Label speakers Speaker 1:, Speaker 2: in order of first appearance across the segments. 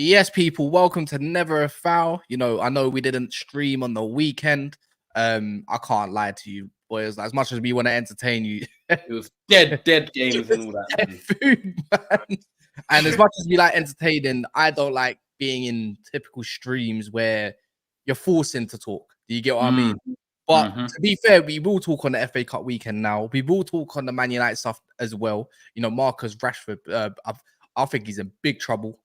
Speaker 1: Yes, people, welcome to Never a Foul. You know, I know we didn't stream on the weekend. I can't lie to you, boys. As much as we want to entertain you,
Speaker 2: it was dead games and all that.
Speaker 1: Food, man. And as much as we like entertaining, I don't like being in typical streams where you're forcing to talk. Do you get what I mean? But to be fair, we will talk on the FA Cup weekend now. We will talk on the Man United stuff as well. You know, Marcus Rashford, I think he's in big trouble.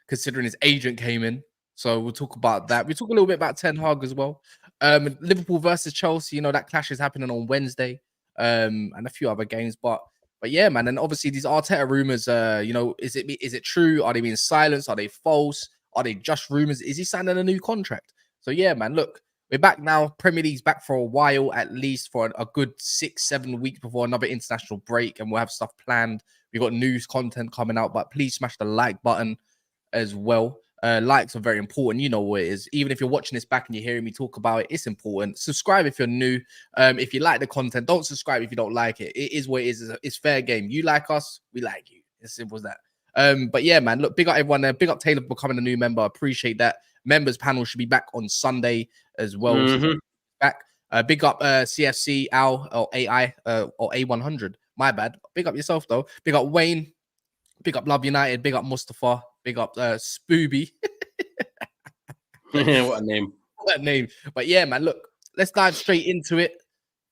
Speaker 1: Considering his agent came in. So we'll talk about that. We'll talk a little bit about Ten Hag as well. Liverpool versus Chelsea, you know, that clash is happening on Wednesday. And a few other games. But yeah, man. And obviously these Arteta rumors, you know, is it true? Are they being silenced? Are they false? Are they just rumors? Is he signing a new contract? So yeah, man, look, we're back now. Premier League's back for a while, at least for a good 6-7 weeks before another international break. And we'll have stuff planned. We've got news content coming out, but please smash the like button as well. Likes are very important. You know what it is. Even if you're watching this back and you're hearing me talk about it, it's important. Subscribe if you're new. If you like the content, don't subscribe if you don't like it. It is what it is. It's fair game. You like us, we like you. As simple as that. But yeah, man, look, big up everyone there. Big up Taylor for becoming a new member. Appreciate that. Members panel should be back on Sunday as well. So back. Big up CFC, Al, or AI, or A100. My bad. Big up yourself, though. Big up Wayne. Big up Love United. Big up Mustafa. Big up Spooby.
Speaker 2: What a name.
Speaker 1: What a name. But yeah, man, look, let's dive straight into it.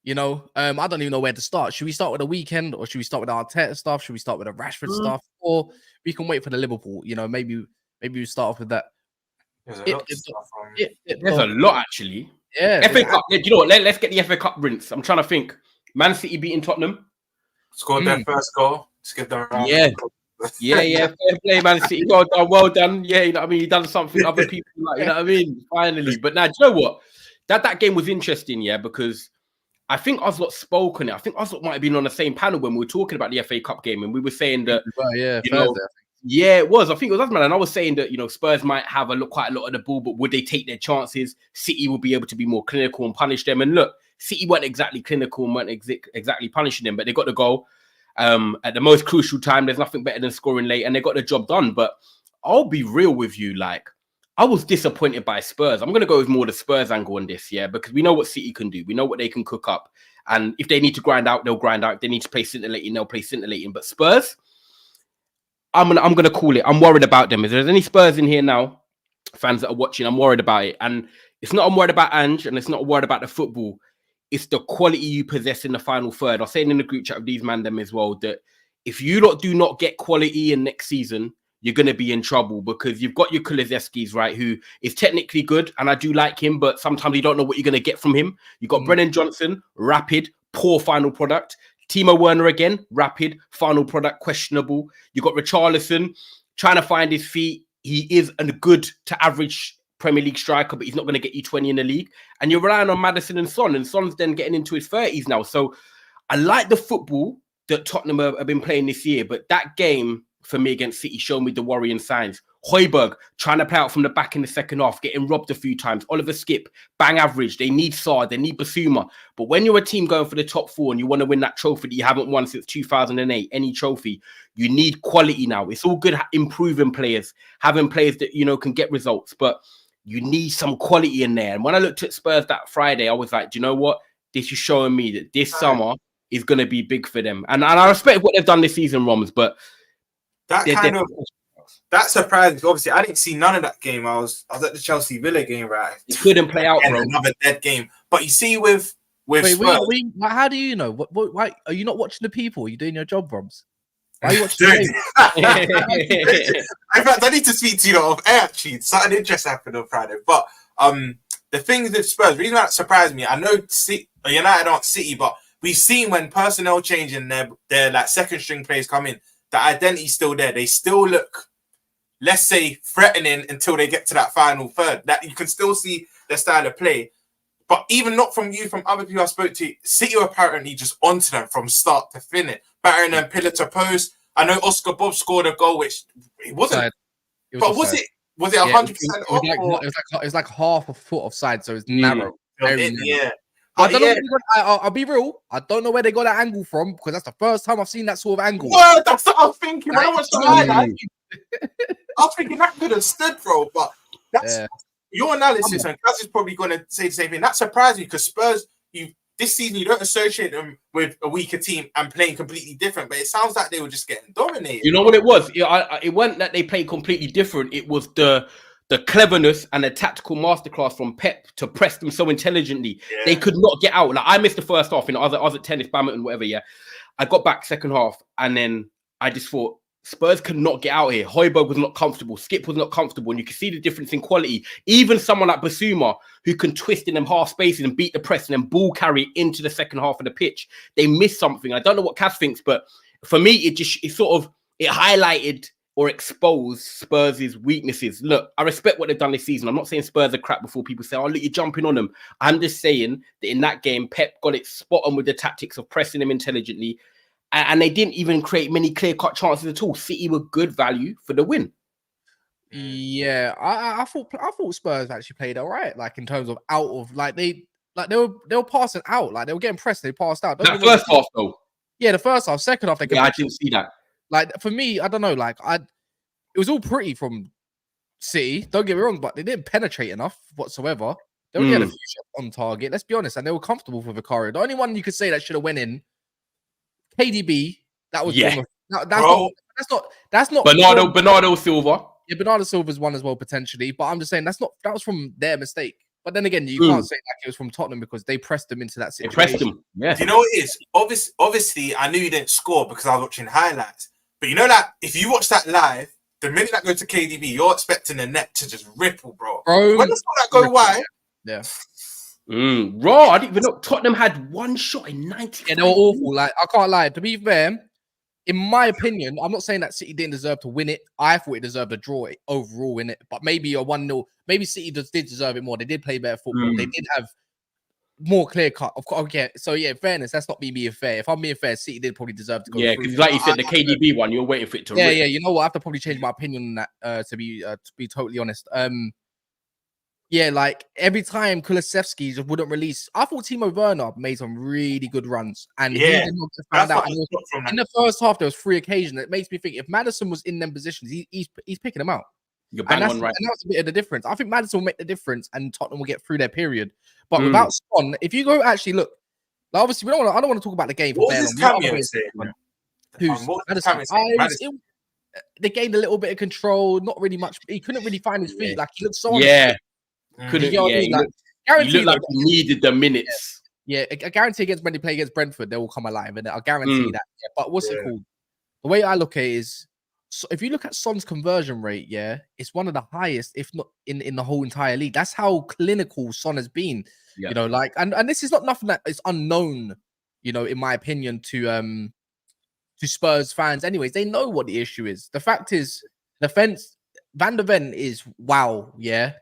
Speaker 1: You know, I don't even know where to start. Should we start with the weekend, or should we start with the Arteta stuff? Should we start with the Rashford stuff? Or we can wait for the Liverpool? You know, maybe we start off with that.
Speaker 2: There's a lot, actually.
Speaker 1: Yeah.
Speaker 2: FA Cup. You know what? Let's get the FA Cup rinse. I'm trying to think. Man City beating Tottenham.
Speaker 3: Scored their first goal. Just give them a round.
Speaker 2: Yeah. Fair play, Man City. Well done. Yeah, you know what I mean? You done something other people like, you know what I mean? Finally. But now, do you know what? That game was interesting, yeah, because I think Oslot spoke on it. I think Oslot might have been on the same panel when we were talking about the FA Cup game, and we were saying that, yeah, it was. I think it was us, man. And I was saying that, you know, Spurs might have quite a lot of the ball, but would they take their chances? City will be able to be more clinical and punish them. And look, City weren't exactly clinical and weren't exactly punishing them, but they got the goal. At the most crucial time. There's nothing better than scoring late, and they got the job done. But I'll be real with you, like, I was disappointed by Spurs. I'm going to go with more the Spurs angle on this, yeah, because we know what City can do. We know what they can cook up. And if they need to grind out, they'll grind out. If they need to play scintillating, they'll play scintillating. But Spurs, I'm gonna call it. I'm worried about them. If there's any Spurs in here now, fans that are watching, I'm worried about it. And it's not I'm worried about Ange, and it's not worried about the football. It's the quality you possess in the final third. I was saying in the group chat with these man them as well that if you do not get quality in next season, you're going to be in trouble, because you've got your Kulusevskis, right, who is technically good, and I do like him, but sometimes you don't know what you're going to get from him. You've got Brennan Johnson, rapid, poor final product. Timo Werner again, rapid, final product, questionable. You've got Richarlison trying to find his feet. He is a good to average Premier League striker, but he's not going to get you 20 in the league. And you're relying on Maddison and Son, and Son's then getting into his 30s now. So I like the football that Tottenham have been playing this year, but that game for me against City showed me the worrying signs. Højbjerg trying to play out from the back in the second half, getting robbed a few times. Oliver Skip, bang average. They need Saar, they need Basuma. But when you're a team going for the top four and you want to win that trophy that you haven't won since 2008, any trophy, you need quality now. It's all good improving players, having players that, you know, can get results, but you need some quality in there. And when I looked at Spurs that Friday, I was like, do you know what? This is showing me that this summer is going to be big for them. And I respect what they've done this season, Roms, but
Speaker 3: that surprised me. Obviously, I didn't see none of that game. I was at the Chelsea Villa game, right?
Speaker 2: It couldn't play out, bro.
Speaker 3: Another dead game. But you see, with
Speaker 1: Wait,
Speaker 3: Spurs,
Speaker 1: how do you know? Why are you not watching the people? Are you doing your job, Roms? Why are you watching
Speaker 3: in fact, I need to speak to you off air. Actually, something interesting happened on Friday. But the things with Spurs, the reason that surprised me, I know United aren't City, but we've seen when personnel change and their like second string players come in, the identity's still there. They still look, let's say, threatening until they get to that final third. That you can still see their style of play. But even not from you, from other people I spoke to, City were apparently just onto them from start to finish, battering them pillar to post. I know Oscar Bob scored a goal, which it wasn't.
Speaker 1: It
Speaker 3: but was it 100% off?
Speaker 1: It was like half a foot offside, so it's narrow. Very narrow.
Speaker 3: Yeah.
Speaker 1: I don't know. I'll be real. I don't know where they got that angle from because that's the first time I've seen that sort of angle.
Speaker 3: Well, that's what I was thinking. When I watched the highlight, I was thinking that could have stood, bro. But that's your analysis, and Kaz is probably going to say the same thing. That surprised me because Spurs, this season, you don't associate them with a weaker team and playing completely different. But it sounds like they were just getting dominated.
Speaker 2: You know what it was? It wasn't that they played completely different. It was the cleverness and the tactical masterclass from Pep to press them so intelligently. Yeah. They could not get out. Like I missed the first half. I was at tennis, badminton, whatever. Yeah, I got back second half, and then I just thought Spurs could not get out here. Højbjerg was not comfortable. Skip was not comfortable, and you can see the difference in quality. Even someone like Basuma, who can twist in them half spaces and beat the press and then ball carry into the second half of the pitch, they missed something. I don't know what Cass thinks, but for me, it highlighted or expose Spurs' weaknesses. Look, I respect what they've done this season. I'm not saying Spurs are crap before people say, oh, look, you're jumping on them. I'm just saying that in that game, Pep got it spot on with the tactics of pressing them intelligently, and they didn't even create many clear-cut chances at all. City were good value for the win.
Speaker 1: Yeah, I thought Spurs actually played all right, like in terms of out of they were passing out, like they were getting pressed, they passed out.
Speaker 2: That first half though.
Speaker 1: Yeah, the first half. Second half,
Speaker 2: I didn't see that.
Speaker 1: Like for me, I don't know. Like it was all pretty from City. Don't get me wrong, but they didn't penetrate enough whatsoever. They were getting a few shots on target. Let's be honest, and they were comfortable for Vicario. The only one you could say that should have went in, KDB. That was that's not
Speaker 2: Bernardo Silva.
Speaker 1: Yeah, Bernardo Silva's one as well potentially, but I'm just saying that was from their mistake. But then again, you can't say that it was from Tottenham because they pressed them into that situation.
Speaker 2: They pressed them. Yeah.
Speaker 3: Do you know what it is? Obviously, I knew you didn't score because I was watching highlights. But you know that if you watch that live, the minute that goes to KDB, you're expecting the net to just ripple, bro. When the that go wide,
Speaker 1: yeah.
Speaker 2: Raw. I didn't even know Tottenham had one shot in 90.
Speaker 1: Yeah, they were awful. Like I can't lie. To be fair, in my opinion, I'm not saying that City didn't deserve to win it. I thought it deserved a draw overall in it, but maybe a 1-0. Maybe City did deserve it more. They did play better football. They did have more clear cut. Of course, okay. So yeah, fairness. That's not me being fair. If I'm being fair, City did probably deserve to go.
Speaker 2: Yeah, because like you said, the KDB one, you're waiting for it to.
Speaker 1: Yeah. You know what? I have to probably change my opinion on that. To be totally honest. Yeah, like every time Kulusevski just wouldn't release. I thought Timo Werner made some really good runs, and he did not get found out. In the first half, there was 3 occasions. It makes me think if Maddison was in them positions, he's picking them out.
Speaker 2: You're bang on, right?
Speaker 1: And that's a bit of the difference. I think Maddison will make the difference, and Tottenham will get through their period. But without Son, if you go actually look, like obviously I don't want to talk about the game for
Speaker 3: very long.
Speaker 1: Who's they gained a little bit of control, not really much. He couldn't really find his feet. Like he looked so
Speaker 2: couldn't. He looked like he needed the minutes.
Speaker 1: Yeah, I guarantee when they play against Brentford, they will come alive, and I guarantee that. Yeah, but what's it called? The way I look at it is, so if you look at Son's conversion rate, it's one of the highest, if not in the whole entire league. That's how clinical Son has been. Yeah. You know, like, and this is not nothing that is unknown. You know, in my opinion, to Spurs fans. Anyways, they know what the issue is. The fact is, defense. Van der Ven is wow,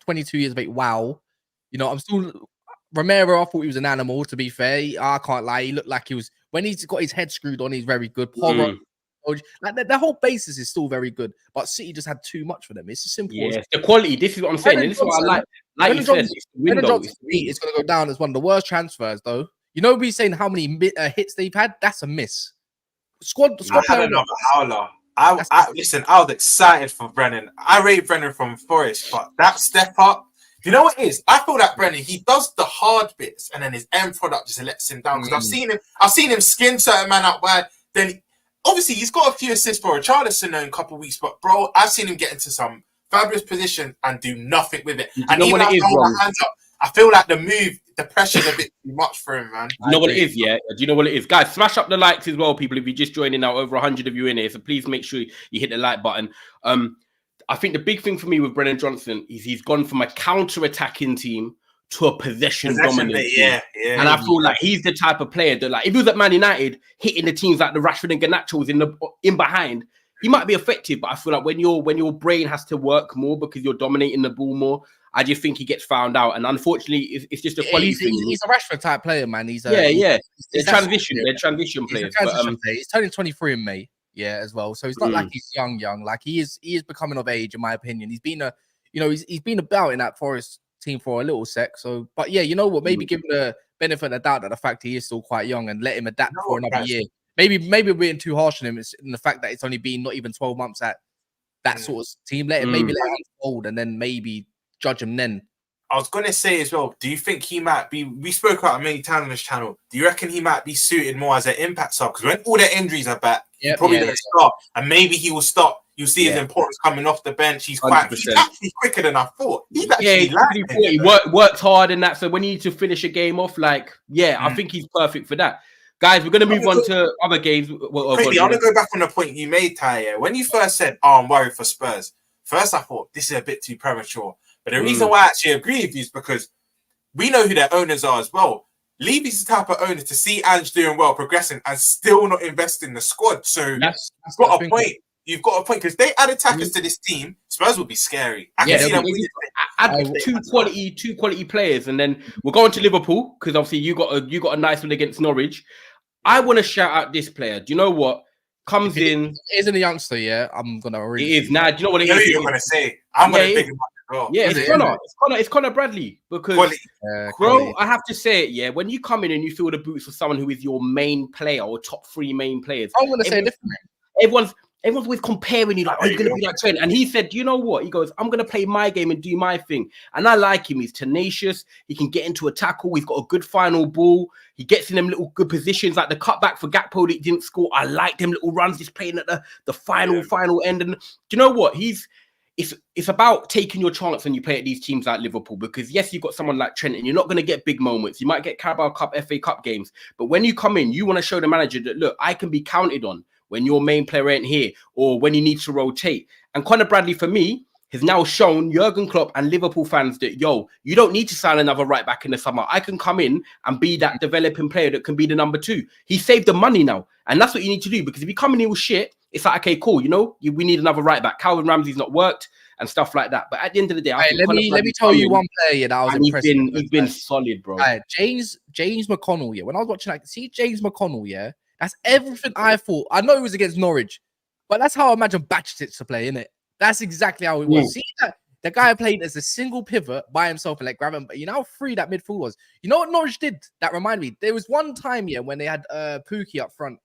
Speaker 1: 22 years of age, wow. You know, I'm still Romero. I thought he was an animal. To be fair, I can't lie. He looked like he was when he's got his head screwed on. He's very good. Porro, like the whole basis is still very good, but City just had too much for them. It's as simple.
Speaker 2: Yeah, the quality. This is what I'm saying. This is what I like. Like you said, it's the window.
Speaker 1: It's going to go down as one of the worst transfers, though. You know, we're saying how many hits they've had. That's a miss. Squad player.
Speaker 3: Listen, I was excited for Brennan. I rate Brennan from Forest, but that step up, you know what it is? I feel that Brennan, he does the hard bits and then his end product just lets him down. Because I've seen him skin certain man up wide. Then obviously he's got a few assists for Richarlison in a couple of weeks, but bro, I've seen him get into some fabulous position and do nothing with it. And even after my hands up, I feel like the pressure's a bit too much for him, man.
Speaker 2: You know what it is, yeah? Do you know what it is? Guys, smash up the likes as well, people, if you're just joining now. Over 100 of you in here, so please make sure you hit the like button. I think the big thing for me with Brennan Johnson is he's gone from a counter-attacking team to a possession-dominant team.
Speaker 3: Yeah.
Speaker 2: And I feel like he's the type of player that, like, if he was at Man United, hitting the teams like the Rashford and Garnachos in behind, he might be effective, but I feel like when your brain has to work more because you're dominating the ball more, I just think he gets found out, and unfortunately, it's just a quality thing.
Speaker 1: He's a Rashford type player, man. He's
Speaker 2: They're transition
Speaker 1: player.
Speaker 2: players.
Speaker 1: He's turning 23 in May, as well. So it's not like he's young. Like he is becoming of age, in my opinion. He's been he's been about in that Forest team for a little sec. So, but yeah, you know what? Maybe give him the benefit of the doubt that the fact he is still quite young and let him adapt for another year. Maybe we're being too harsh on him. It's in the fact that it's only been not even 12 months at that sort of team. Let him unfold and then maybe judge him then.
Speaker 3: I was going to say as well, do you think he might be, we spoke about it many times on this channel, do you reckon he might be suited more as an impact sub? Because when all the injuries are back, he's probably going to start, and maybe he will start. You'll see his importance coming off the bench. He's actually quicker than I thought. He's actually
Speaker 2: he works hard in that. So when you need to finish a game off, I think he's perfect for that. Guys, we're going to move on to other games.
Speaker 3: Quickly, I want to go back on the point you made, Ty. When you first said, I'm worried for Spurs, first I thought, this is a bit too premature. But the reason why I actually agree with you is because we know who their owners are as well. Levy's the type of owner to see Ange doing well, progressing, and still not invest in the squad. So you've got a point. You've got a point, because they add attackers to this team, Spurs will be scary. I can see them.
Speaker 2: Add two quality players, and then we're going to Liverpool because obviously you got a nice one against Norwich. I want to shout out this player. Do you know what comes in?
Speaker 1: It isn't a youngster, I'm gonna.
Speaker 2: It is now. Do you know what it is?
Speaker 3: You're gonna say. I'm gonna pick him up as well.
Speaker 2: Yeah, it's Connor Bradley because, bro, I have to say it. When you come in and you fill the boots of someone who is your main player or top 3 main players,
Speaker 1: I'm gonna say different.
Speaker 2: Everyone's always comparing you, like, oh, you're going to be like Trent. And he said, you know what? He goes, I'm going to play my game and do my thing. And I like him. He's tenacious. He can get into a tackle. He's got a good final ball. He gets in them little good positions, like the cutback for Gakpo that he didn't score. I like them little runs. He's playing at the final end. And do you know what? It's about taking your chance when you play at these teams like Liverpool, because yes, you've got someone like Trent and you're not going to get big moments. You might get Carabao Cup, FA Cup games. But when you come in, you want to show the manager that, look, I can be counted on when your main player ain't here or when you need to rotate. And Connor Bradley, for me, has now shown Jurgen Klopp and Liverpool fans that, you don't need to sign another right back in the summer. I can come in and be that developing player that can be the number 2. He saved the money now. And that's what you need to do, because if you come in here with shit, it's like, okay, cool, we need another right back. Calvin Ramsey's not worked and stuff like that. But at the end of the day,
Speaker 1: let me tell you one player that I was impressed with.
Speaker 2: He's been solid, bro.
Speaker 1: James McConnell, when I was watching, James McConnell, that's everything I thought. I know it was against Norwich, but that's how I imagine Bajcetic to play, innit? That's exactly how it was. See that the guy played as a single pivot by himself and grab him. But you know how free that midfield was. You know what Norwich did? That reminded me. There was one time when they had Pookie up front.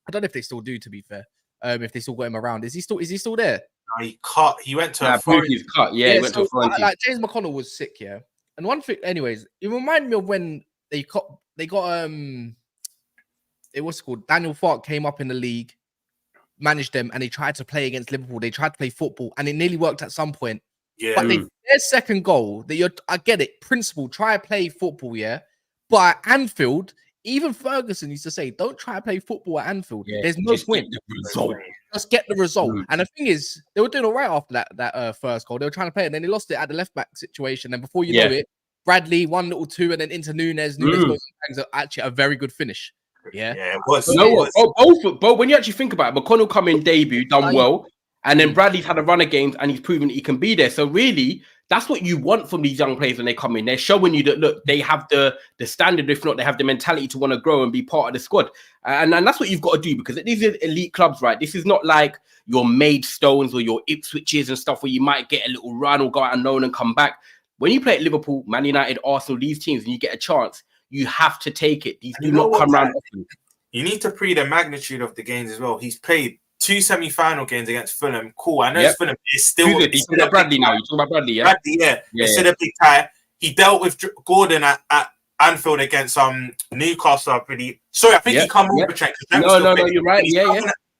Speaker 1: I don't know if they still do, to be fair. If they still got him around, is he still there?
Speaker 3: No, he cut. He went to
Speaker 2: Pookie's cut. Yeah, he went to a foreign team.
Speaker 1: James McConnell was sick, And one thing, anyways, it reminded me of when they got what's it called? Daniel Farke came up in the league, managed them, and they tried to play against Liverpool. They tried to play football, and it nearly worked at some point.
Speaker 3: Yeah.
Speaker 1: But their second goal, I get it, principle, try to play football, But at Anfield, even Ferguson used to say, don't try to play football at Anfield. There's no point. Just get the result. And the thing is, they were doing all right after that first goal. They were trying to play it, and then they lost it at the left-back situation. And before you know it, Bradley, 1-2, and then into Nunes. Nunes goes actually a very good finish.
Speaker 3: It was.
Speaker 2: Both, when you actually think about it, McConnell come in debut, done well, and then Bradley's had a run of games and he's proven that he can be there. So really, that's what you want from these young players when they come in. They're showing you that, look, they have the standard, if not, they have the mentality to want to grow and be part of the squad. And that's what you've got to do, because these are elite clubs, right? This is not like your Maidstones or your Ipswiches and stuff where you might get a little run or go out unknown and come back. When you play at Liverpool, Man United, Arsenal, these teams, and you get a chance, you have to take it. These do not come around often.
Speaker 3: You need to pre the magnitude of the games as well. He's played 2 semi-final games against Fulham. Cool. I know it's Fulham. It's still.
Speaker 2: You're talking about Bradley now. You're talking about Bradley,
Speaker 3: Bradley, It's still a big tie. He dealt with Gordon at Anfield against Newcastle. I think he come over Trent.
Speaker 2: No, you're right.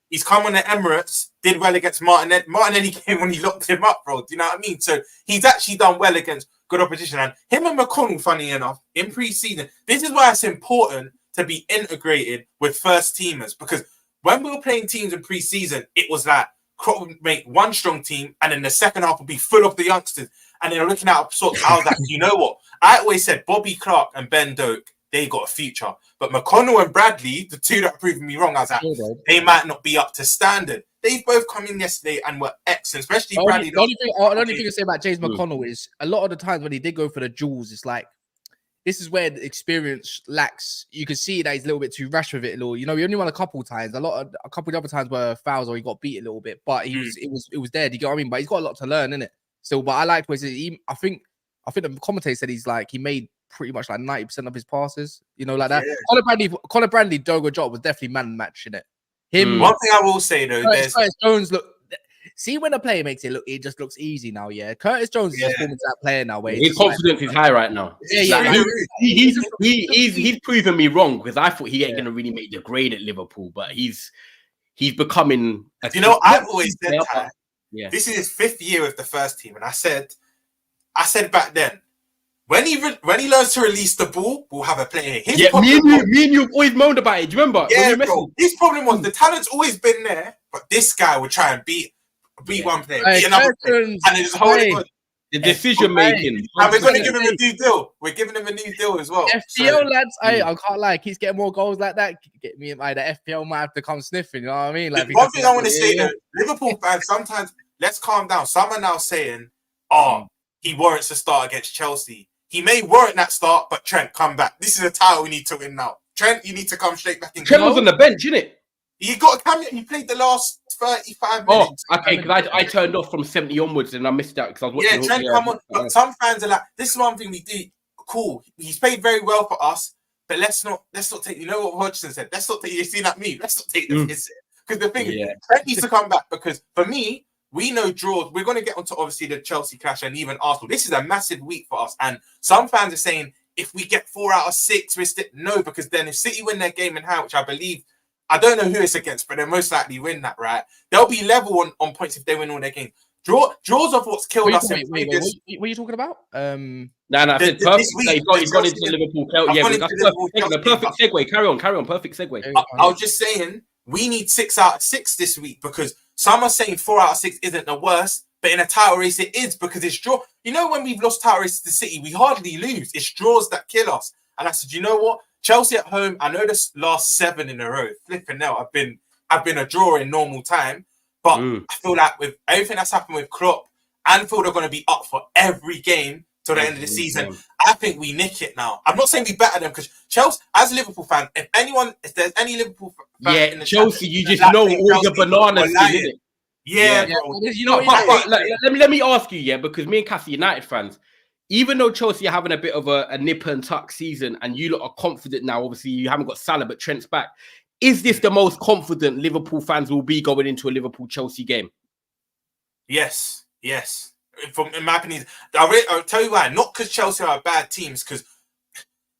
Speaker 3: He's come on the Emirates, did well against Martinelli. Martinelli came when he locked him up, bro. Do you know what I mean? So he's actually done well against good opposition. And him and McConnell, funny enough, in pre-season, this is why it's important to be integrated with first teamers, because when we were playing teams in pre-season, it was like Klopp would make one strong team, and then the second half would be full of the youngsters. And then looking at sorts, I was like, you know what? I always said Bobby Clark and Ben Doak, they got a future. But McConnell and Bradley, the two that are proving me wrong, I was like, they might not be up to standard. They've both come in yesterday and were excellent, especially
Speaker 1: The
Speaker 3: Bradley.
Speaker 1: only thing I say about James McConnell is a lot of the times when he did go for the jewels, it's like this is where the experience lacks. You can see that he's a little bit too rash with it. A little, he only won a couple of times. A couple of the other times were fouls or he got beat a little bit, but it was there. Do you get what I mean? But he's got a lot to learn, innit? Still, but I liked where I think the commentator said he's like he made pretty much like 90% of his passes. Like that. Yeah. Conor Bradley, Dogo Jota was definitely man and match in it.
Speaker 3: One thing I will say though,
Speaker 1: Curtis Jones look. See when a player makes it look, it just looks easy now. Yeah, Curtis Jones is just forming that player now. Where
Speaker 2: his confidence is high right now. He's proven me wrong because I thought he ain't gonna really make the grade at Liverpool, but he's becoming.
Speaker 3: I've always said that. Yeah. This is his 5th year with the first team, and I said back then, when he learns to release the ball, we'll have a player.
Speaker 2: Me and you always moaned about it. Do you remember?
Speaker 3: Yeah, bro. His problem was the talent's always been there, but this guy would try and beat one player, beat another player, and just hold it.
Speaker 2: The decision making.
Speaker 3: And we're going to give him a new deal. We're giving him a new deal as well.
Speaker 1: FPL lads, I can't lie. He's getting more goals like that. Get me, the FPL might have to come sniffing. You know what I mean? Like
Speaker 3: one thing I want to say though, Liverpool fans, sometimes let's calm down. Some are now saying, he warrants a start against Chelsea. He may warrant that start, but Trent, come back. This is a title we need to win now. Trent, you need to come straight back in.
Speaker 2: Trent was on the bench, innit?
Speaker 3: He got a cameo. He played the last 35 minutes.
Speaker 2: Oh, okay. Because I turned off from 70 onwards and I missed out because I was watching.
Speaker 3: Yeah, Trent, come on. But some fans are like, this is one thing we do. Cool. He's played very well for us, but let's not take. You know what Hodgson said? Let's not take. You see that me? Let's not take the piss. Because the thing is, Trent needs to come back. Because for me, we know draws. We're going to get onto obviously the Chelsea clash and even Arsenal. This is a massive week for us. And some fans are saying if we get 4 out of 6, we're still no. Because then if City win their game in hand, which I believe. I don't know who it's against, but they'll most likely win that, right? They'll be level on points if they win all their games. Draws of what's killed us.
Speaker 1: What are you talking about?
Speaker 2: No, I said perfect. He's gone into the Liverpool. The perfect segue. Carry on. Perfect segue.
Speaker 3: I was just saying, we need 6 out of 6 this week because some are saying 4 out of 6 isn't the worst, but in a title race it is because it's draw. You know, when we've lost title races to City, we hardly lose. It's draws that kill us. And I said, you know what? Chelsea at home, I know this last 7 in a row. Flipping now, I've been a draw in normal time, but I feel like with everything that's happened with Klopp, Anfield are going to be up for every game till the end of the season. I think we nick it now. I'm not saying we better them because Chelsea, as a Liverpool fan, if there's any Liverpool fan in the
Speaker 2: Chelsea, you just know all the bananas in it.
Speaker 3: Yeah, bro.
Speaker 2: You know, let me ask you, because me and Cassie United fans. Even though Chelsea are having a bit of a nip and tuck season and you lot are confident now, obviously you haven't got Salah, but Trent's back. Is this the most confident Liverpool fans will be going into a Liverpool-Chelsea game?
Speaker 3: Yes. In my opinion, I'll tell you why. Not because Chelsea are bad teams, because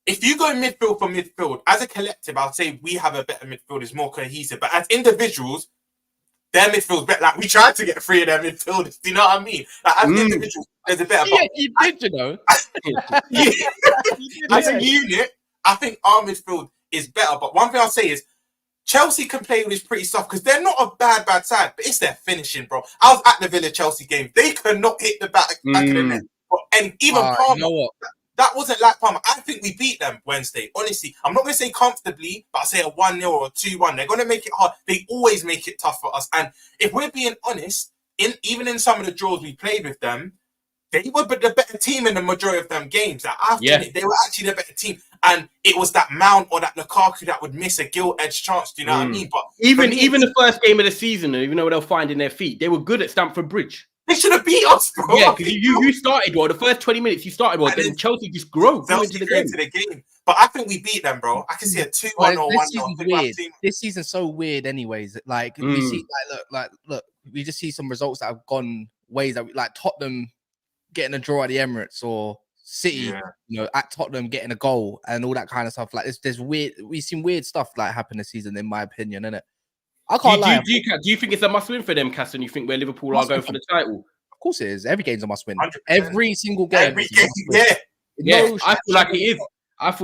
Speaker 3: if you go midfield for midfield, as a collective, I'll say we have a better midfield, it's more cohesive. But as individuals, their midfield's better. Like, we tried to get 3 of their midfielders. Do you know what I mean? Like, as individuals, there's a better.
Speaker 1: Yeah, you did, you know.
Speaker 3: As a unit, I think our midfield is better. But one thing I'll say is Chelsea can play with this pretty soft because they're not a bad side, but it's their finishing, bro. I was at the Villa Chelsea game. They could not hit the back of the net. And even Palmer,
Speaker 1: you know what?
Speaker 3: That wasn't like Palmer. I think we beat them Wednesday. Honestly, I'm not going to say comfortably, but I'll say a 1-0 or a 2-1. They're going to make it hard. They always make it tough for us. And if we're being honest, even in some of the draws we played with them, they were the better team in the majority of them games. Like they were actually the better team. And it was that Mount or that Lukaku that would miss a gilt-edged chance. Do you know what I mean? But
Speaker 2: even the first game of the season, even though they're finding their feet, they were good at Stamford Bridge.
Speaker 3: They should have beat us, bro.
Speaker 2: Yeah, because you started well. The first 20 minutes you started well. Then Chelsea just grew into the
Speaker 3: game. But I think we beat them, bro. I can see a 2-1 or 1-0.
Speaker 1: This season's so weird, anyways. Like we see, look, we just see some results that have gone ways that like Tottenham getting a draw at the Emirates or City, at Tottenham getting a goal and all that kind of stuff. Like there's weird. We've seen weird stuff like happen this season, in my opinion, innit? I can't lie.
Speaker 2: Do you think it's a must-win for them, Cass, and you think where Liverpool are going for the title?
Speaker 1: Of course it is. Every game's a must-win.
Speaker 3: 100%.
Speaker 1: Every single game.
Speaker 2: Yeah. I feel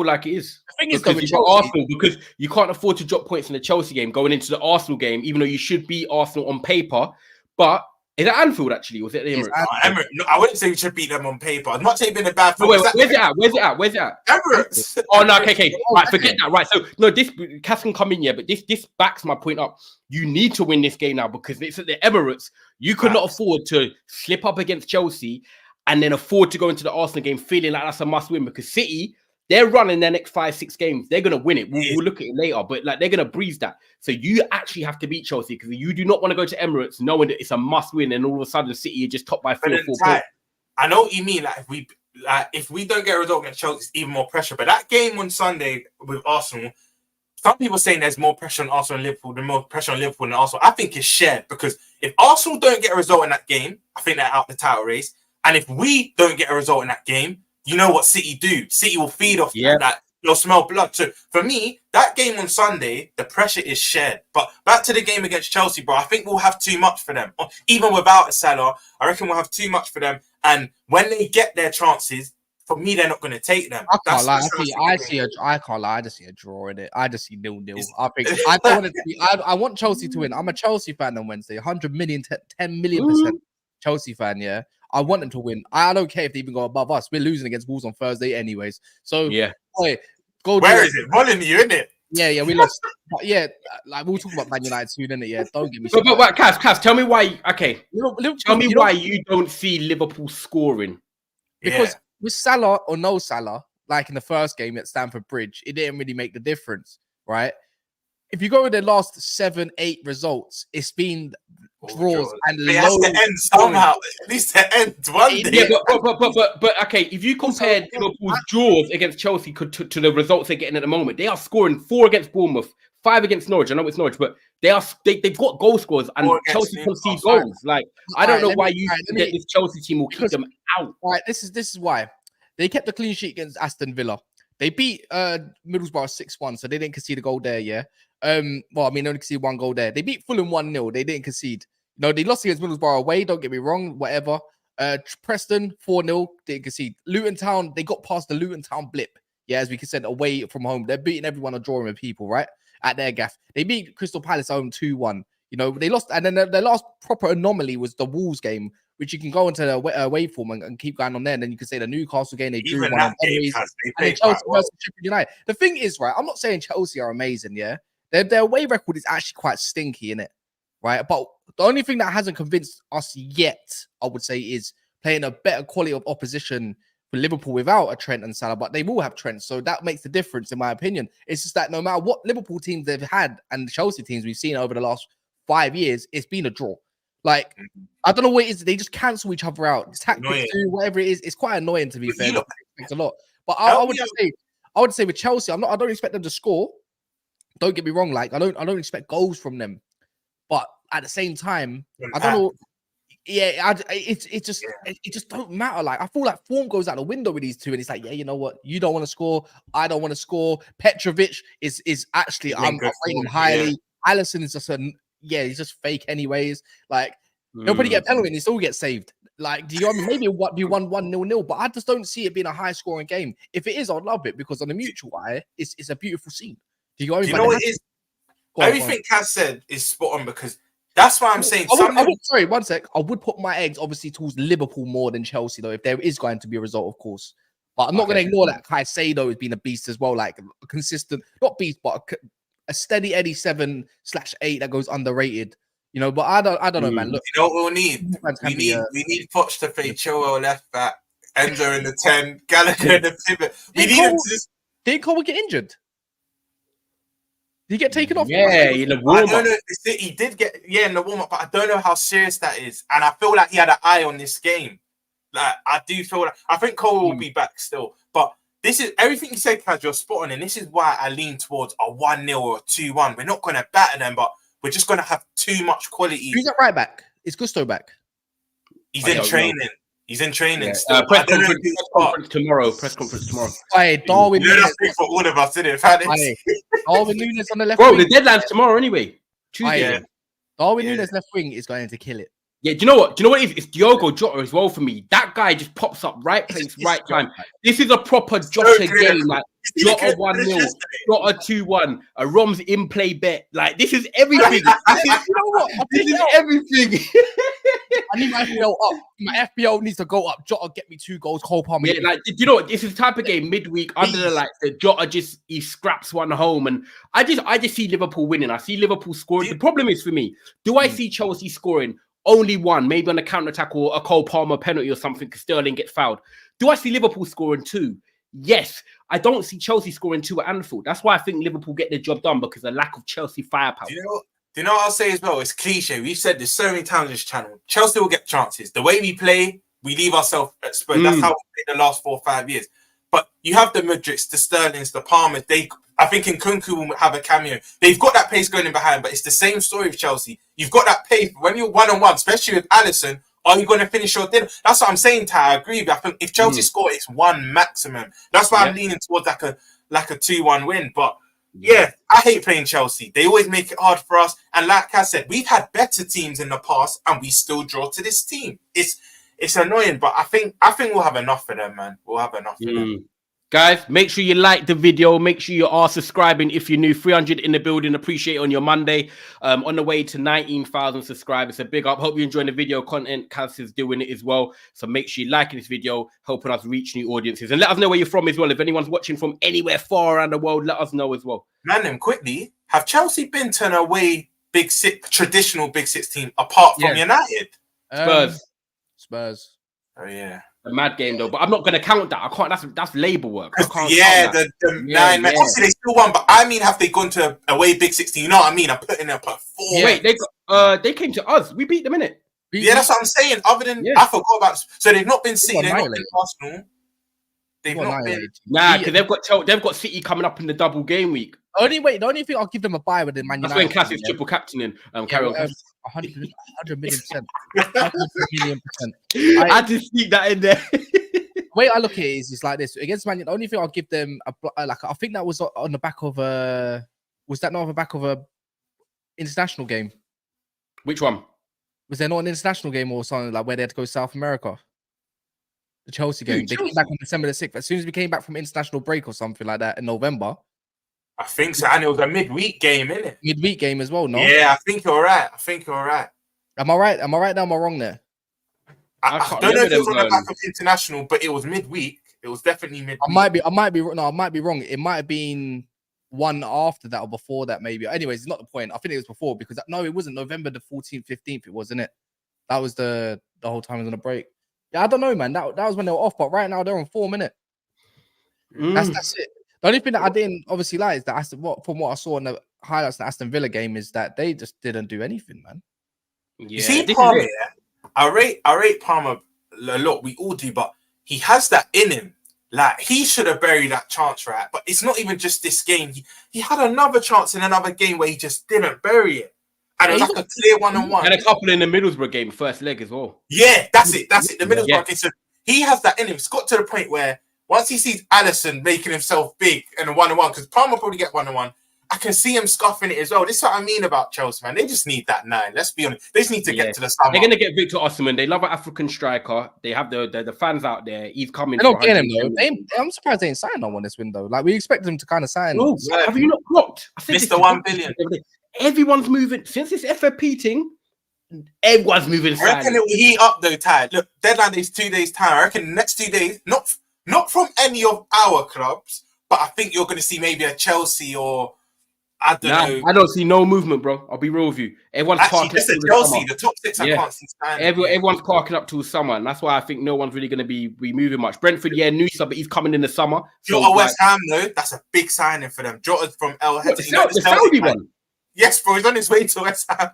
Speaker 2: like it is. The thing is, because you've got Arsenal, because you can't afford to drop points in the Chelsea game going into the Arsenal game, even though you should beat Arsenal on paper. But Is it Anfield actually? Was it the Emirates?
Speaker 3: Emirates. No, I wouldn't say we should beat them on paper. As much as they've been a bad.
Speaker 2: Where's it at?
Speaker 3: Emirates.
Speaker 2: Oh no, okay. Right, forget that. Right, so no, this Cass can come in here, but this backs my point up. You need to win this game now because it's at the Emirates. You could not afford to slip up against Chelsea and then afford to go into the Arsenal game feeling like that's a must win because City, they're running their next 5-6 games. They're gonna win it. We'll look at it later, but like they're gonna breeze that. So you actually have to beat Chelsea because you do not want to go to Emirates knowing that it's a must win, and all of a sudden City are just top by 3 or 4 points.
Speaker 3: I know what you mean. If we don't get a result against Chelsea, it's even more pressure. But that game on Sunday with Arsenal, some people saying there's more pressure on Arsenal and Liverpool, more pressure on Liverpool than Arsenal. I think it's shared because if Arsenal don't get a result in that game, I think they're out the title race. And if we don't get a result in that game, you know what City do? City will feed off that. They'll smell blood. So for me, that game on Sunday, the pressure is shared. But back to the game against Chelsea, bro, I think we'll have too much for them. Even without a Salah, I reckon we'll have too much for them. And when they get their chances, for me, they're not going to take them.
Speaker 1: I can't lie. I can't lie. I just see a draw in it. I just see 0-0. I don't want it to be. I want Chelsea to win. I'm a Chelsea fan on Wednesday. 100 million, 10 million% Chelsea fan. Yeah, I want them to win. I don't care if they even go above us. We're losing against Wolves on Thursday, anyways. So boy,
Speaker 3: where is it? Molyneux, isn't it?
Speaker 1: Yeah, we lost. But yeah, like we'll talk about Man United soon, innit? Yeah, don't get me.
Speaker 2: But Cass, tell me why. Okay, tell me why you don't see Liverpool scoring
Speaker 1: because. With Salah or no Salah, like in the first game at Stamford Bridge, it didn't really make the difference, right? If you go with the last 7-8 results, it's been draws and
Speaker 3: it has to end somehow. At least to end one day.
Speaker 2: Yeah, but okay, if you compare Liverpool's draws against Chelsea to the results they're getting at the moment, they are scoring 4 against Bournemouth, 5 against Norwich. I know it's Norwich, but they've got goal scorers and Chelsea concede goals. Like I don't know why you get this Chelsea team will keep them out.
Speaker 1: Right, this is why they kept the clean sheet against Aston Villa. They beat Middlesbrough 6-1, so they didn't concede a goal there. Yeah. Well, I mean, they only conceded 1 goal there. They beat Fulham 1-0. They didn't concede. No, they lost against Middlesbrough away. Don't get me wrong. Whatever. Preston 4-0. Didn't concede. Luton Town. They got past the Luton Town blip. Yeah, as we can say, away from home. They're beating everyone or drawing with people, right? At their gaff. They beat Crystal Palace home 2-1. You know, they lost. And then their last proper anomaly was the Wolves game, which you can go into the away form and keep going on there. And then you can say the Newcastle game, they drew 1 on Emery's, and then Chelsea versus Sheffield United. The thing is, right, I'm not saying Chelsea are amazing, yeah? Their away record is actually quite stinky, innit? Right? But the only thing that hasn't convinced us yet, I would say, is playing a better quality of opposition for Liverpool without a Trent and Salah, but they will have Trent. So that makes the difference, in my opinion. It's just that no matter what Liverpool teams they've had and Chelsea teams we've seen over the last 5 years, it's been a draw. Like, I don't know what it is. They just cancel each other out. Tactics, whatever it is, it's quite annoying to be fair. It's a lot. But I would say with Chelsea, I don't expect them to score. Don't get me wrong. Like, I don't expect goals from them. But at the same time, I don't know. Yeah, it just don't matter. Like, I feel like form goes out the window with these two, and it's like, yeah, you know what? You don't want to score. I don't want to score. Petrovic is actually I'm rating highly. Yeah. Alisson is just he's just fake anyways. Like, he'll probably get a penalty and he still get saved. Like, do you know what I mean? Maybe it would be 1-1-0-0, but I just don't see it being a high scoring game. If it is, I'd love it because on the mutual eye, it's a beautiful scene. Do you know what I mean?
Speaker 3: You know what it is? Everything Kaz said is spot on because that's why I'm saying.
Speaker 1: Sorry, one sec. I would put my eggs obviously towards Liverpool more than Chelsea, though, if there is going to be a result, of course. But I'm not going to ignore that Caicedo has been a beast as well, like a consistent, not beast, but a steady Eddie 7/8 that goes underrated. You know, but I don't know, man. Look,
Speaker 3: you know what we'll need? We need Poch to play Chilwell left back, Enzo in the 10, Gallagher in the pivot.
Speaker 1: Did Cole get injured? Did he get taken off?
Speaker 2: Yeah, in the warm-up.
Speaker 3: I don't know. He did get in the warm-up, but I don't know how serious that is. And I feel like he had an eye on this game. Like, I do feel like I think Cole will be back still. But this is everything you said, Kaz, you're spot on, and this is why I lean towards a 1-0 or a 2-1. We're not going to batter them, but we're just going to have too much quality.
Speaker 1: Who's at right back? Is Gusto back?
Speaker 3: He's in training. He's in training.
Speaker 2: Press conference tomorrow.
Speaker 1: Hey, Darwin.
Speaker 3: That's big for all of us, isn't it?
Speaker 1: Darwin Núñez on the left
Speaker 2: wing.
Speaker 1: Bro,
Speaker 2: the deadline's tomorrow anyway. Tuesday.
Speaker 1: Darwin Núñez left wing is going to kill it.
Speaker 2: Yeah, do you know what? It's Diogo Jota as well for me. That guy just pops up right place, right time. This is a proper Jota game. Like Jota 1-0. Jota 2-1, a Rom's in play bet. Like this is everything.
Speaker 1: You know what?
Speaker 2: This is everything.
Speaker 1: I need my FPL up. My FPL needs to go up. Jota, get me 2 goals. Cole Palmer.
Speaker 2: Yeah, like you know what? This is the type of game midweek under the lights that Jota he scraps one home, and I just see Liverpool winning. I see Liverpool scoring. The problem is for me, do I see Chelsea scoring only one, maybe on a counter attack or a Cole Palmer penalty or something because Sterling gets fouled? Do I see Liverpool scoring 2? Yes. I don't see Chelsea scoring 2 at Anfield. That's why I think Liverpool get the job done, because of the lack of Chelsea firepower.
Speaker 3: Do you know what I'll say as well? It's cliche. We've said this so many times on this channel. Chelsea will get chances. The way we play, we leave ourselves at Spurs. That's how we played the last 4 or 5 years. But you have the Mudriks, the Sterlings, the Palmers. I think Nkunku will have a cameo. They've got that pace going in behind, but it's the same story with Chelsea. You've got that pace. When you're one-on-one, especially with Alisson, are you going to finish your dinner? That's what I'm saying, Ty. I agree with you. I think if Chelsea score, it's 1 maximum. That's why I'm leaning towards like a 2-1 win. But yeah, I hate playing Chelsea. They always make it hard for us. And like I said, we've had better teams in the past, and we still draw to this team. It's annoying, but I think we'll have enough for them, man. We'll have enough for them.
Speaker 2: Guys, make sure you like the video. Make sure you are subscribing if you're new. 300 in the building. Appreciate it on your Monday. On the way to 19,000 subscribers. So big up. Hope you're enjoying the video content. Cass is doing it as well. So make sure you like this video, helping us reach new audiences. And let us know where you're from as well. If anyone's watching from anywhere far around the world, let us know as well.
Speaker 3: Man, quickly, have Chelsea been to an away traditional Big Six team apart from United?
Speaker 1: Spurs.
Speaker 3: Oh, yeah.
Speaker 2: A mad game though, but I'm not going to count that. I can't. That's labor work. I can't
Speaker 3: the 9 men. Obviously, they still won, but I mean, have they gone to away Big 16? You know what I mean? I'm putting up a 4.
Speaker 2: Wait, they came to us. We beat them, innit?
Speaker 3: Yeah, that's what I'm saying. Other than I forgot about. So they've not been City. They've not been Arsenal. They've not been.
Speaker 2: Nah, because they've got City coming up in the double game week.
Speaker 1: The only thing I'll give them a buy with the Man United.
Speaker 2: That's when Cass is triple captaining. Carry on.
Speaker 1: 100 million%. 100 million%.
Speaker 2: I had to sneak that in there.
Speaker 1: The way I look at it is like this. Against Man United, the only thing I'll give them I think that was on the back of was that not on the back of a international game?
Speaker 2: Which one?
Speaker 1: Was there not an international game or something like where they had to go to South America? The Chelsea game. They came back on December the 6th. As soon as we came back from international break or something like that in November.
Speaker 3: I think so. And it was a midweek game, innit?
Speaker 1: Midweek game as well, no?
Speaker 3: Yeah, I think you're right.
Speaker 1: Am I right? Am I right now? Am I wrong there?
Speaker 3: I don't know if it was on the back of international, but it was midweek. It was definitely midweek.
Speaker 1: I might be wrong. It might have been one after that or before that, maybe. Anyways, it's not the point. I think it was before because it wasn't November the 14th, 15th. It wasn't it. That was the whole time it was on a break. Yeah, I don't know, man. That was when they were off, but right now they're on 4 minutes. That's it. The only thing that I didn't obviously like is that from what I saw in the highlights of the Aston Villa game is that they just didn't do anything, man.
Speaker 3: Yeah, you see Palmer, I rate Palmer a lot. We all do, but he has that in him. Like he should have buried that chance, right? But it's not even just this game. He had another chance in another game where he just didn't bury it. And it was like a clear 1-on-1.
Speaker 2: And a couple in the Middlesbrough game, first leg as well.
Speaker 3: Yeah, that's it. The Middlesbrough game. So he has that in him. It's got to the point where once he sees Alisson making himself big in a 1-on-1, because Palmer probably get 1-on-1, I can see him scuffing it as well. This is what I mean about Chelsea, man. They just need that 9. Let's be honest. They just need to get to the summer.
Speaker 2: They're going to get Victor Osimhen. They love an African striker. They have the fans out there. He's coming.
Speaker 1: They don't get him, though. I'm surprised they ain't signed no one this window. Like, we expect them to kind of sign.
Speaker 2: No, have you not clocked?
Speaker 3: Mr. 1 billion.
Speaker 2: Everyone's moving. Since this FFP thing, everyone's moving.
Speaker 3: I reckon it will heat up, though, Ty. Look, deadline is 2 days' time. I reckon the next 2 days, not from any of our clubs, but I think you're going to see maybe a Chelsea or I don't know.
Speaker 2: I don't see no movement, bro. I'll be real with you. Everyone's parking up till
Speaker 3: Chelsea, the top 6 I can't see standing.
Speaker 2: Everyone's parking up till summer, and that's why I think no one's really going to be moving much. Brentford, new sub, but he's coming in the summer.
Speaker 3: Jota West Ham, though, that's a big signing for them. Jota's from El Hadi.
Speaker 2: The Saudi one?
Speaker 3: Yes, bro, he's on his way to West Ham.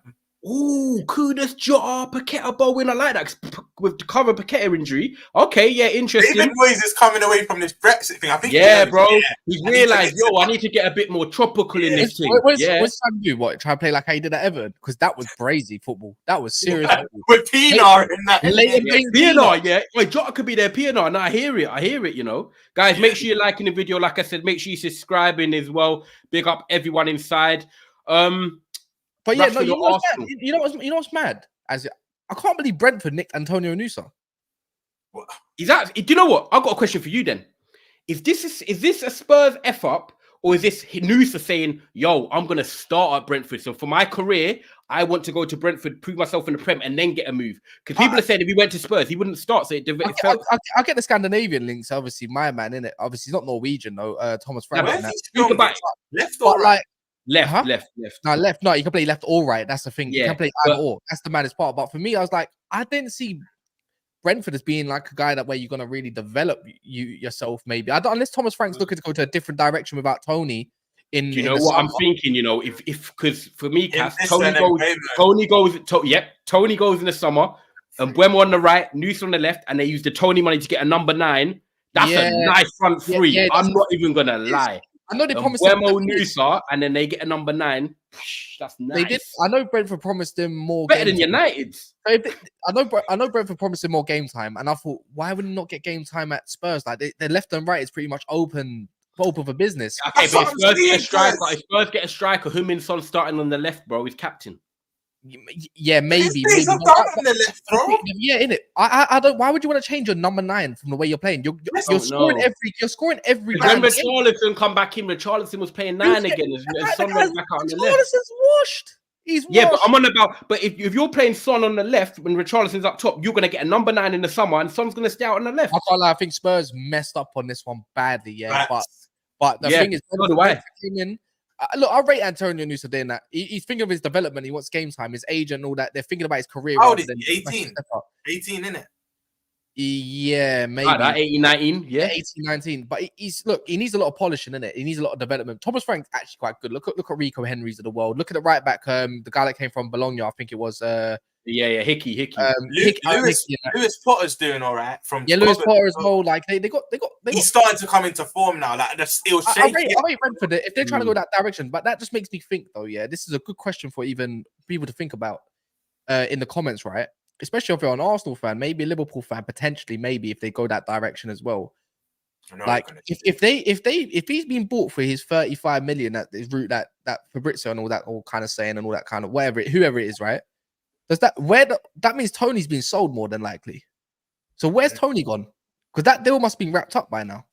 Speaker 2: Ooh, Kudus, Jota, Paqueta, Bowen. I like that with the cover Paqueta injury. Okay, yeah, interesting.
Speaker 3: David Moyes is coming away from this Brexit thing. I think.
Speaker 2: Yeah, bro. He's realised, I need to get a bit more tropical in this thing.
Speaker 1: What's Sam do? What, try to play like how he did at Everton? Because that was crazy football. That was serious football.
Speaker 3: With Pienaar in that.
Speaker 2: Pienaar, yeah. Wait, Jota could be there. Pienaar. No, I hear it, you know. Guys, make sure you're liking the video. Like I said, make sure you're subscribing as well. Big up everyone inside.
Speaker 1: But yeah, no, you know what's mad? I can't believe Brentford nicked Antonio Nusa.
Speaker 2: Do you know what? I've got a question for you then. Is this a Spurs F up, or is this news for saying, yo, I'm going to start at Brentford. So for my career, I want to go to Brentford, prove myself in the Prem, and then get a move. Because people are saying if he went to Spurs, he wouldn't start. So
Speaker 1: I get the Scandinavian links. Obviously, my man, innit? Obviously, he's not Norwegian, though. Thomas Frank.
Speaker 3: Left or right?
Speaker 2: Left.
Speaker 1: No, left. No, he can play left or right. That's the thing.
Speaker 2: Yeah,
Speaker 1: he can play either or. That's the maddest part. But for me, I was like, I didn't see Brentford as being like a guy that where you're gonna really develop yourself. Maybe I don't, unless Thomas Frank's looking to go to a different direction without Tony. Do
Speaker 2: you know what I'm thinking? You know, if because for me, Cass, Tony goes in the summer, and Buemo on the right, Noose on the left, and they use the Tony money to get a number 9. That's a nice front three. Yeah, I'm not even gonna lie.
Speaker 1: I know they promised
Speaker 2: Buemo, Noosa, and then they get a number 9. That's nice.
Speaker 1: They did. I know Brentford promised him more.
Speaker 2: Better than United's.
Speaker 1: I know Brentford promised him more game time, and I thought, why would he not get game time at Spurs? Like their left and right is pretty much open for business.
Speaker 2: Okay, but if Spurs get a striker, Heung-min Son starting on the left, bro, he's captain.
Speaker 1: Yeah, maybe.
Speaker 3: On the left, bro.
Speaker 1: Yeah, innit? I don't. Why would you want to change your number 9 from the way you're playing? You're scoring every. You're scoring every.
Speaker 2: When Richarlison come back in, Richarlison was playing 9 again. Son went back out on the left.
Speaker 1: Richarlison's washed. He's washed.
Speaker 2: Yeah, but I'm on about. But if you're playing Son on the left when Richarlison's up top, you're gonna get a number 9 in the summer, and Son's gonna stay out on the left.
Speaker 1: I can't lie. I think Spurs messed up on this one badly. Yeah, but the thing is, came in. Look, I rate Antonio Nusa doing that. He's thinking of his development. He wants game time, his age and all that. They're thinking about his career.
Speaker 3: How old is he? 18. 18, innit?
Speaker 1: Yeah, maybe.
Speaker 2: 18, 19. Yeah,
Speaker 1: 18, 19. But he needs a lot of polishing, innit? He needs a lot of development. Thomas Frank's actually quite good. Look at Rico Henry's of the world. Look at the right back, the guy that came from Bologna, I think it was.
Speaker 2: Hickey.
Speaker 3: Lewis Potter's doing all right.
Speaker 1: Lewis Potter as well. Like they got.
Speaker 3: He's starting to come into form now. Like still shaky.
Speaker 1: I rate Brentford if they're trying to go that direction. But that just makes me think, though. Yeah, this is a good question for even people to think about in the comments, right? Especially if you're an Arsenal fan, maybe a Liverpool fan, potentially, maybe if they go that direction as well. Like if he's been bought for his 35 million that Fabrizio and all that all kind of saying and all that kind of whoever it is, right? Does that means Tony's been sold more than likely? So where's Tony gone? Because that deal must be wrapped up by now.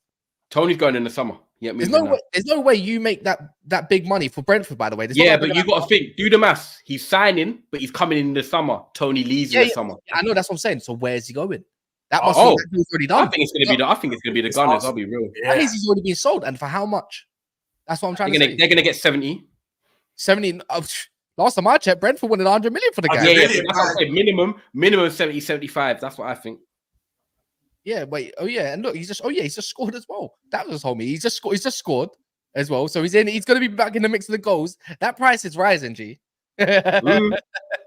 Speaker 2: Tony's going in the summer. Yeah,
Speaker 1: there's no way you make that big money for Brentford. By the way,
Speaker 2: but you got to think. Do the maths. He's signing, but he's coming in the summer. Tony leaves in the summer.
Speaker 1: I know that's what I'm saying. So where's he going? That must be he's already done.
Speaker 2: I think it's going to be the Gunners. I'll be real.
Speaker 1: That means he's already been sold, and for how much? That's what I'm trying to say.
Speaker 2: They're going to get 70.
Speaker 1: 70. Last time I checked, Brentford wanted 100 million for the guy.
Speaker 2: Yeah, that's what I say. Minimum 70, 75. That's what I think.
Speaker 1: Yeah, wait. Oh yeah, and look, he's just scored as well. That was homie. He's just scored as well. So he's going to be back in the mix of the goals. That price is rising, G.
Speaker 2: And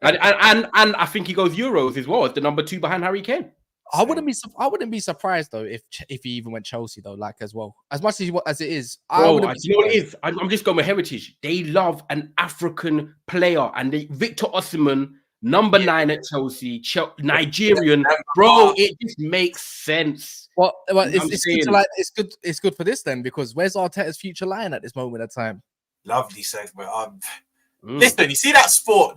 Speaker 2: I think he goes Euros as well as the number 2 behind Harry Kane.
Speaker 1: I wouldn't be surprised though if he even went Chelsea though, like as well. As much as it is,
Speaker 2: you know what it is? I'm just going with heritage. They love an African player, and Victor Osimhen, number 9 at Chelsea, Nigerian, bro. It just makes sense.
Speaker 1: Well, it's good for this then, because where's Arteta's future lying at this moment of time?
Speaker 3: Lovely segment. Listen, you see that sport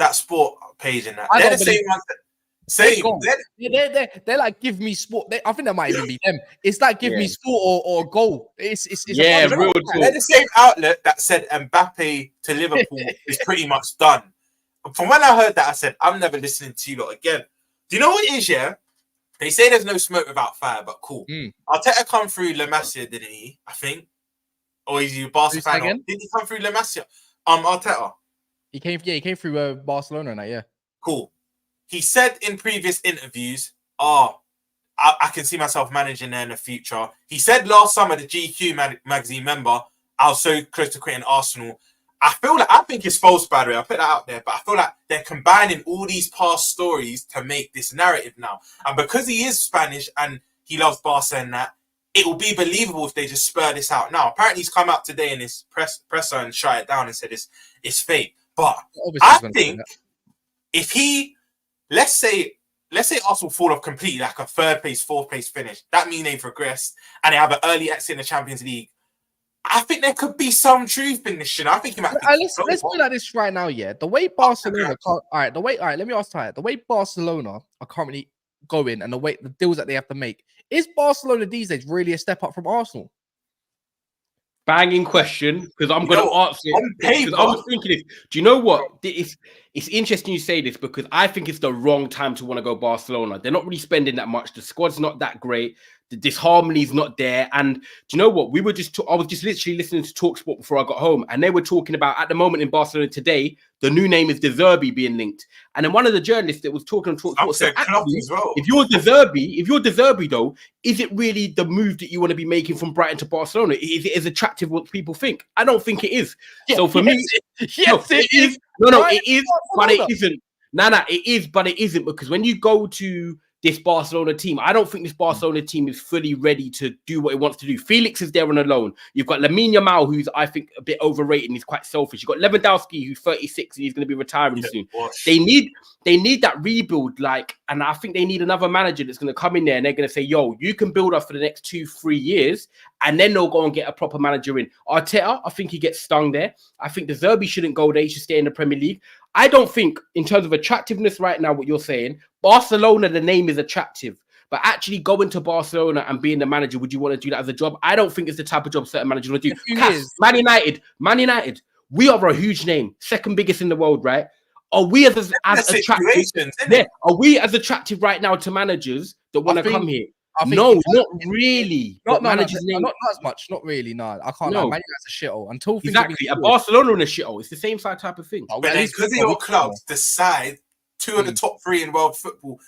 Speaker 3: page in that. They're the same ones that.
Speaker 1: They're like, give me sport. I think that might even be them. It's like, give me sport or goal. It's
Speaker 3: real. They're the same outlet that said Mbappe to Liverpool is pretty much done. From when I heard that, I said, I'm never listening to you lot again. Do you know what it is? Yeah, they say there's no smoke without fire, but cool. Arteta come through La Masia, didn't he? I think, or is he a Barca fan? Did he come through La Masia? Arteta.
Speaker 1: He came through Barcelona now. Yeah,
Speaker 3: cool. He said in previous interviews, I can see myself managing there in the future. He said last summer, the GQ magazine member, I was so close to quitting Arsenal. I think it's false, by the way. I'll put that out there. But I feel like they're combining all these past stories to make this narrative now. And because he is Spanish and he loves Barca and that, it will be believable if they just spur this out now. Apparently, he's come out today in his presser and shut it down and said it's fake. But I think if he... Let's say Arsenal fall off completely, like a 3rd place, 4th place finish. That means they've regressed and they have an early exit in the Champions League. I think there could be some truth in this. I think he might.
Speaker 1: Let's put like this right now. Yeah, the way Barcelona. Let me ask Ty. The way Barcelona are currently going and the deals that they have to make, is Barcelona these days really a step up from Arsenal?
Speaker 2: Banging question, because I'm going to answer it. Because I was thinking this. Do you know what? It's interesting you say this, because I think it's the wrong time to want to go Barcelona. They're not really spending that much. The squad's not that great. The disharmony is not there. And do you know what? I was just literally listening to TalkSport before I got home, and they were talking about, at the moment in Barcelona today, the new name is De Zerbi being linked. And then one of the journalists that was talking on TalkSport said, if you're De Zerbi though, is it really the move that you want to be making from Brighton to Barcelona? Is it as attractive what people think? I don't think it is. So for me, it is. No, it is, but it isn't. It is, but it isn't, because when you go to this Barcelona team, I don't think this Barcelona team is fully ready to do what it wants to do. Felix is there on a loan. You've got Lamine Yamal, who's, I think, a bit overrated and he's quite selfish. You've got Lewandowski, who's 36 and he's going to be retiring soon. They need that rebuild, and I think they need another manager that's going to come in there and they're going to say, yo, you can build us for the next 2-3 years, and then they'll go and get a proper manager in. Arteta, I think he gets stung there. I think De Zerbi shouldn't go there. He should stay in the Premier League. I don't think, in terms of attractiveness right now, what you're saying, Barcelona, the name is attractive. But actually going to Barcelona and being the manager, would you want to do that as a job? I don't think it's the type of job certain managers want to do. Man United, we are a huge name, second biggest in the world, right? Are we as attractive? Yeah. Are we as attractive right now to managers that want to come here? No, not really.
Speaker 1: Not as much. Not really. No, I can't. Man United's a shithole. Until
Speaker 2: exactly, a Barcelona and a shithole. It's the same type of thing.
Speaker 3: But then, because of your clubs decide 2 of the top 3 in world football,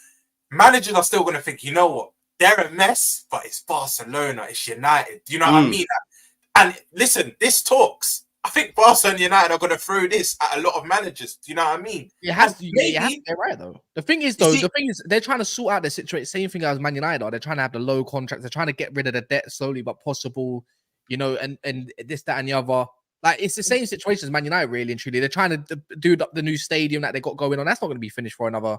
Speaker 3: managers are still going to think, you know what? They're a mess, but it's Barcelona. It's United. Do you know what I mean? And listen, this talks. I think Barca and United are going to throw this at a lot of managers. Do you know what I mean?
Speaker 1: It has to. They're right, though. The thing is, they're trying to sort out the situation. Same thing as Man United are. They're trying to have the low contracts. They're trying to get rid of the debt slowly but possible. You know, and this, that, and the other. Like, it's the same situation as Man United, really and truly. They're trying to do the new stadium that they got going on. That's not going to be finished for another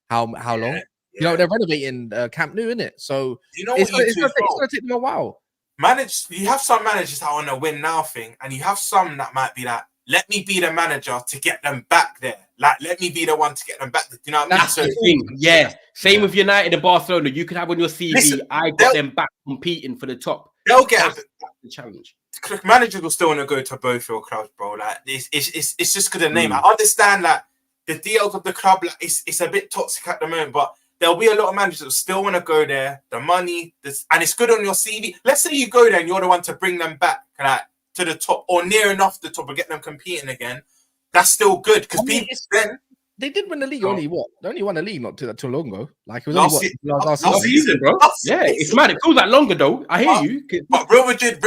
Speaker 1: how long? Yeah. You know, they're renovating Camp Nou, isn't it? So
Speaker 3: you know
Speaker 1: it's going to take them a while.
Speaker 3: You have some managers that want to win now thing, and you have some that might be like, let me be the manager to get them back there. Like, let me be the one to get them back there. You know what I mean?
Speaker 2: That's the thing. Yeah. Same with United and Barcelona. You can have on your CV, I got them back competing for the top.
Speaker 3: They'll get
Speaker 2: the challenge.
Speaker 3: Managers will still want to go to both your clubs, bro. Like, it's just because of the name. I understand that the deals of the club, like, it's a bit toxic at the moment, but there'll be a lot of managers that still want to go there. The money, and it's good on your CV. Let's say you go there and you're the one to bring them back, like, to the top or near enough the top and get them competing again. That's still good because
Speaker 1: they did win the league. They only won the league not too long ago. Like, it was
Speaker 2: last season, bro. It's mad. It feels like longer though. I hear you.
Speaker 3: But Real Madrid,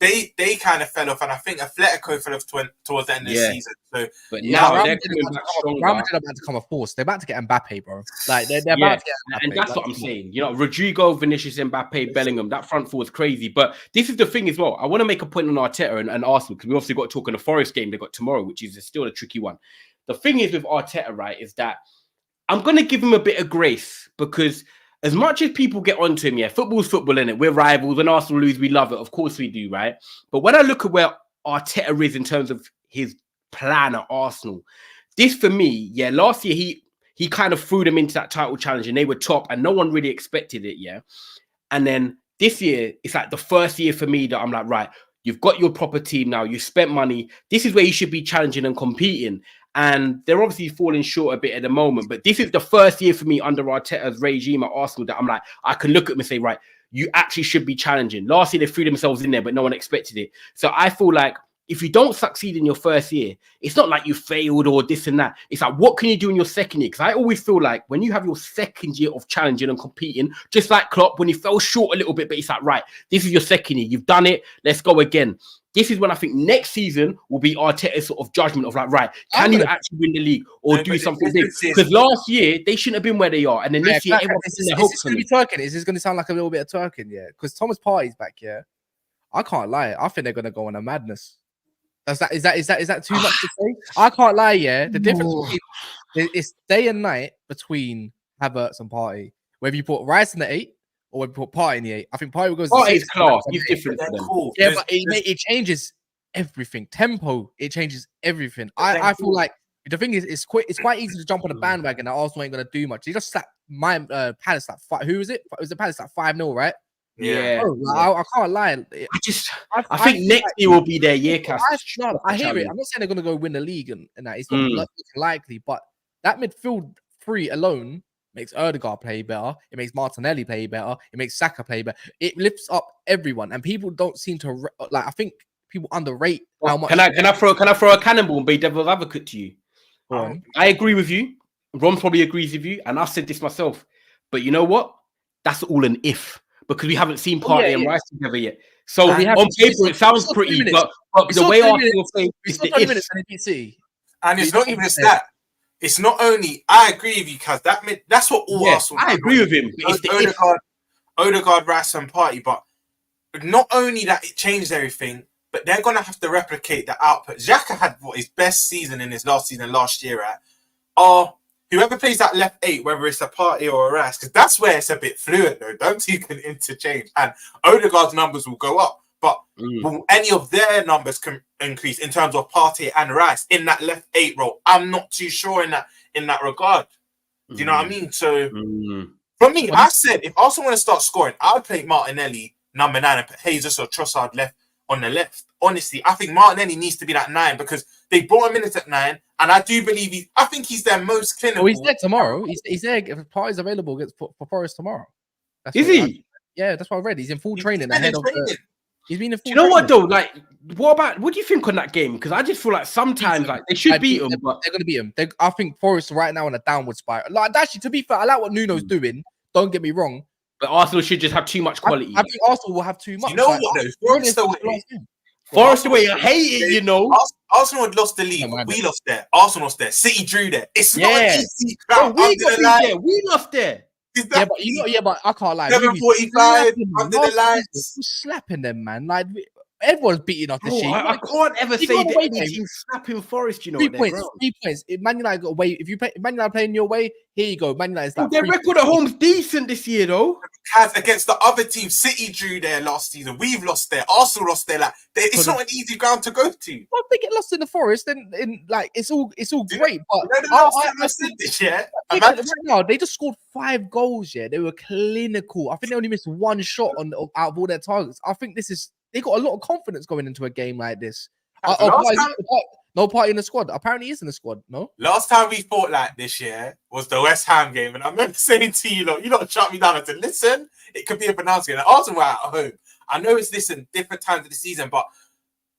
Speaker 3: they kind of fell off, and I think Atletico fell off towards the end of the season. So,
Speaker 2: but now they're
Speaker 1: Real Madrid are about to come a force. They're about to get Mbappe, bro. Like, they're about to get Mbappe.
Speaker 2: And that's what I'm saying. You know, Rodrigo, Vinicius, Mbappe, Bellingham. That front four is crazy. But this is the thing as well. I want to make a point on Arteta and Arsenal, because we obviously got to talk on the Forest game they got tomorrow, which is still a tricky one. The thing is with Arteta, right, is that I'm going to give him a bit of grace, because as much as people get onto him, football's football, innit? We're rivals. When Arsenal lose, we love it. Of course we do, right? But when I look at where Arteta is in terms of his plan at Arsenal, this for me, last year he kind of threw them into that title challenge and they were top and no one really expected it, And then this year, it's like the first year for me that I'm like, right, you've got your proper team now. You spent money. This is where you should be challenging and competing. And they're obviously falling short a bit at the moment. But this is the first year for me under Arteta's regime at Arsenal that I'm like, I can look at them and say, right, you actually should be challenging. Last year, they threw themselves in there, but no one expected it. So I feel like if you don't succeed in your first year, it's not like you failed or this and that. It's like, what can you do in your second year? Because I always feel like when you have your second year of challenging and competing, just like Klopp, when he fell short a little bit, but it's like, right, this is your second year. You've done it. Let's go again. This is when I think next season will be Arteta's sort of judgment of like, right, can you actually win the league or do something big? Because last year, they shouldn't have been where they are. And then this year, everyone's putting their hopes on it.
Speaker 1: Is this going to sound like a little bit of twerking? Yeah. Because Thomas Partey's back, I can't lie. I think they're going to go on a madness. Is that too much to say? I can't lie, The difference is day and night between Havertz and Partey. Whether you put Rice in the 8 or whether you put Partey in the 8. I think Partey goes.
Speaker 2: Partey's class. He's different for them.
Speaker 3: Cool.
Speaker 1: Yeah, but it changes everything. Tempo, it changes everything. I feel like the thing is, it's quite easy to jump on the bandwagon that Arsenal ain't gonna do much. He just slapped Palace like 5. Who was it? It was the Palace like 5-0, right?
Speaker 2: Yeah.
Speaker 1: Oh, I can't lie.
Speaker 2: I think next year will be their year, Cass.
Speaker 1: I hear it. I'm not saying they're going to go win the league and that. It's not likely, but that midfield three alone makes Odegaard play better. It makes Martinelli play better. It makes Saka play better. It lifts up everyone, and people don't seem to like. I think people underrate how much.
Speaker 2: Can I throw a cannonball and be devil's advocate to you?
Speaker 1: Go on.
Speaker 2: I agree with you. Ron probably agrees with you, and I said this myself. But you know what? That's all an if, because we haven't seen Partey and Rice together yet. So on paper, it sounds pretty, but the way Arsenal play is the if.
Speaker 3: And it's not even just that. It's not only. I agree with you, Kaz. That's what all Arsenal.
Speaker 2: I agree with him. It's the
Speaker 3: Odegaard, Rice, and Partey. But not only that, it changed everything. But they're gonna have to replicate the output. Xhaka had his best season in his last season last year at. Whoever plays that left 8, whether it's a Partey or a Rice, because that's where it's a bit fluid though. Don't you can interchange, and Odegaard's numbers will go up. But will any of their numbers can increase in terms of Partey and Rice in that left 8 role? I'm not too sure in that regard. Do you know what I mean? So for me, I said if Arsenal want to start scoring, I would play Martinelli number 9 and put Jesus or Trossard left on the left. Honestly, I think Martinelli needs to be that 9 because they brought him in at 9, and I do believe I think he's their most clinical.
Speaker 1: Oh, he's there tomorrow. He's there if Partey's available against for Forest tomorrow.
Speaker 2: Is he?
Speaker 1: Yeah, that's what I read. He's in full training ahead of the. He's been in full.
Speaker 2: You know what though? Like, what do you think on that game? Because I just feel like sometimes like they should beat them, but
Speaker 1: they're going to beat them. I think Forest right now on a downward spiral. Like actually, to be fair, I like what Nuno's doing. Don't get me wrong.
Speaker 2: But Arsenal should just have too much quality.
Speaker 1: I think Arsenal will have too much.
Speaker 3: You know what though?
Speaker 2: Forest away, I hate it. You know,
Speaker 3: Arsenal had lost the league. We lost there. Arsenal lost there. City drew there. It's not an easy crowd.
Speaker 2: We lost there.
Speaker 1: Yeah, but I can't lie.
Speaker 3: 7:45 under the lights.
Speaker 1: Slapping them, man. Like everyone's beating off the sheet.
Speaker 2: I can't ever say that any team slapping Forest. You know, 3
Speaker 1: points. 3 points. If Man United got away, if you play Man United playing your way, here you go. Man United's like
Speaker 2: their record at home's decent this year, though.
Speaker 3: Against the other team, City drew there last season. We've lost there. Arsenal lost there. Like it's not an easy ground to go to.
Speaker 1: Well, if they get lost in the Forest, then like it's all great. But
Speaker 3: I said this,
Speaker 1: right now they just scored 5 goals. Yeah, they were clinical. I think they only missed 1 shot out of all their targets. I think they got a lot of confidence going into a game like this. No Partey in the squad. Apparently, he's in the squad. No.
Speaker 3: Last time we fought like this year was the West Ham game, and I remember saying to you, "Look, you lot shut me down." I said, "Listen, it could be a pronounced game." Arsenal were at home. I know it's different times of the season, but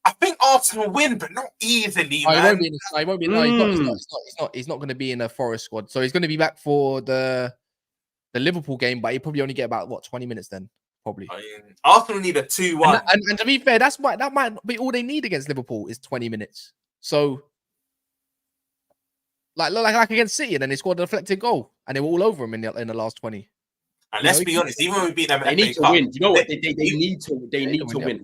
Speaker 3: I think Arsenal win, but not easily. He won't
Speaker 1: be. No, he's not going to be in a Forest squad. So he's going to be back for the Liverpool game, but he probably only get about 20 minutes then. Probably.
Speaker 3: Arsenal need a 2-1.
Speaker 1: And to be fair, that might be all they need against Liverpool is 20 minutes. So, like against City, and then they scored a deflected goal, and they were all over them in the last 20.
Speaker 3: And let's be honest, even when we beat them,
Speaker 2: they need to win. You know what? They need to win.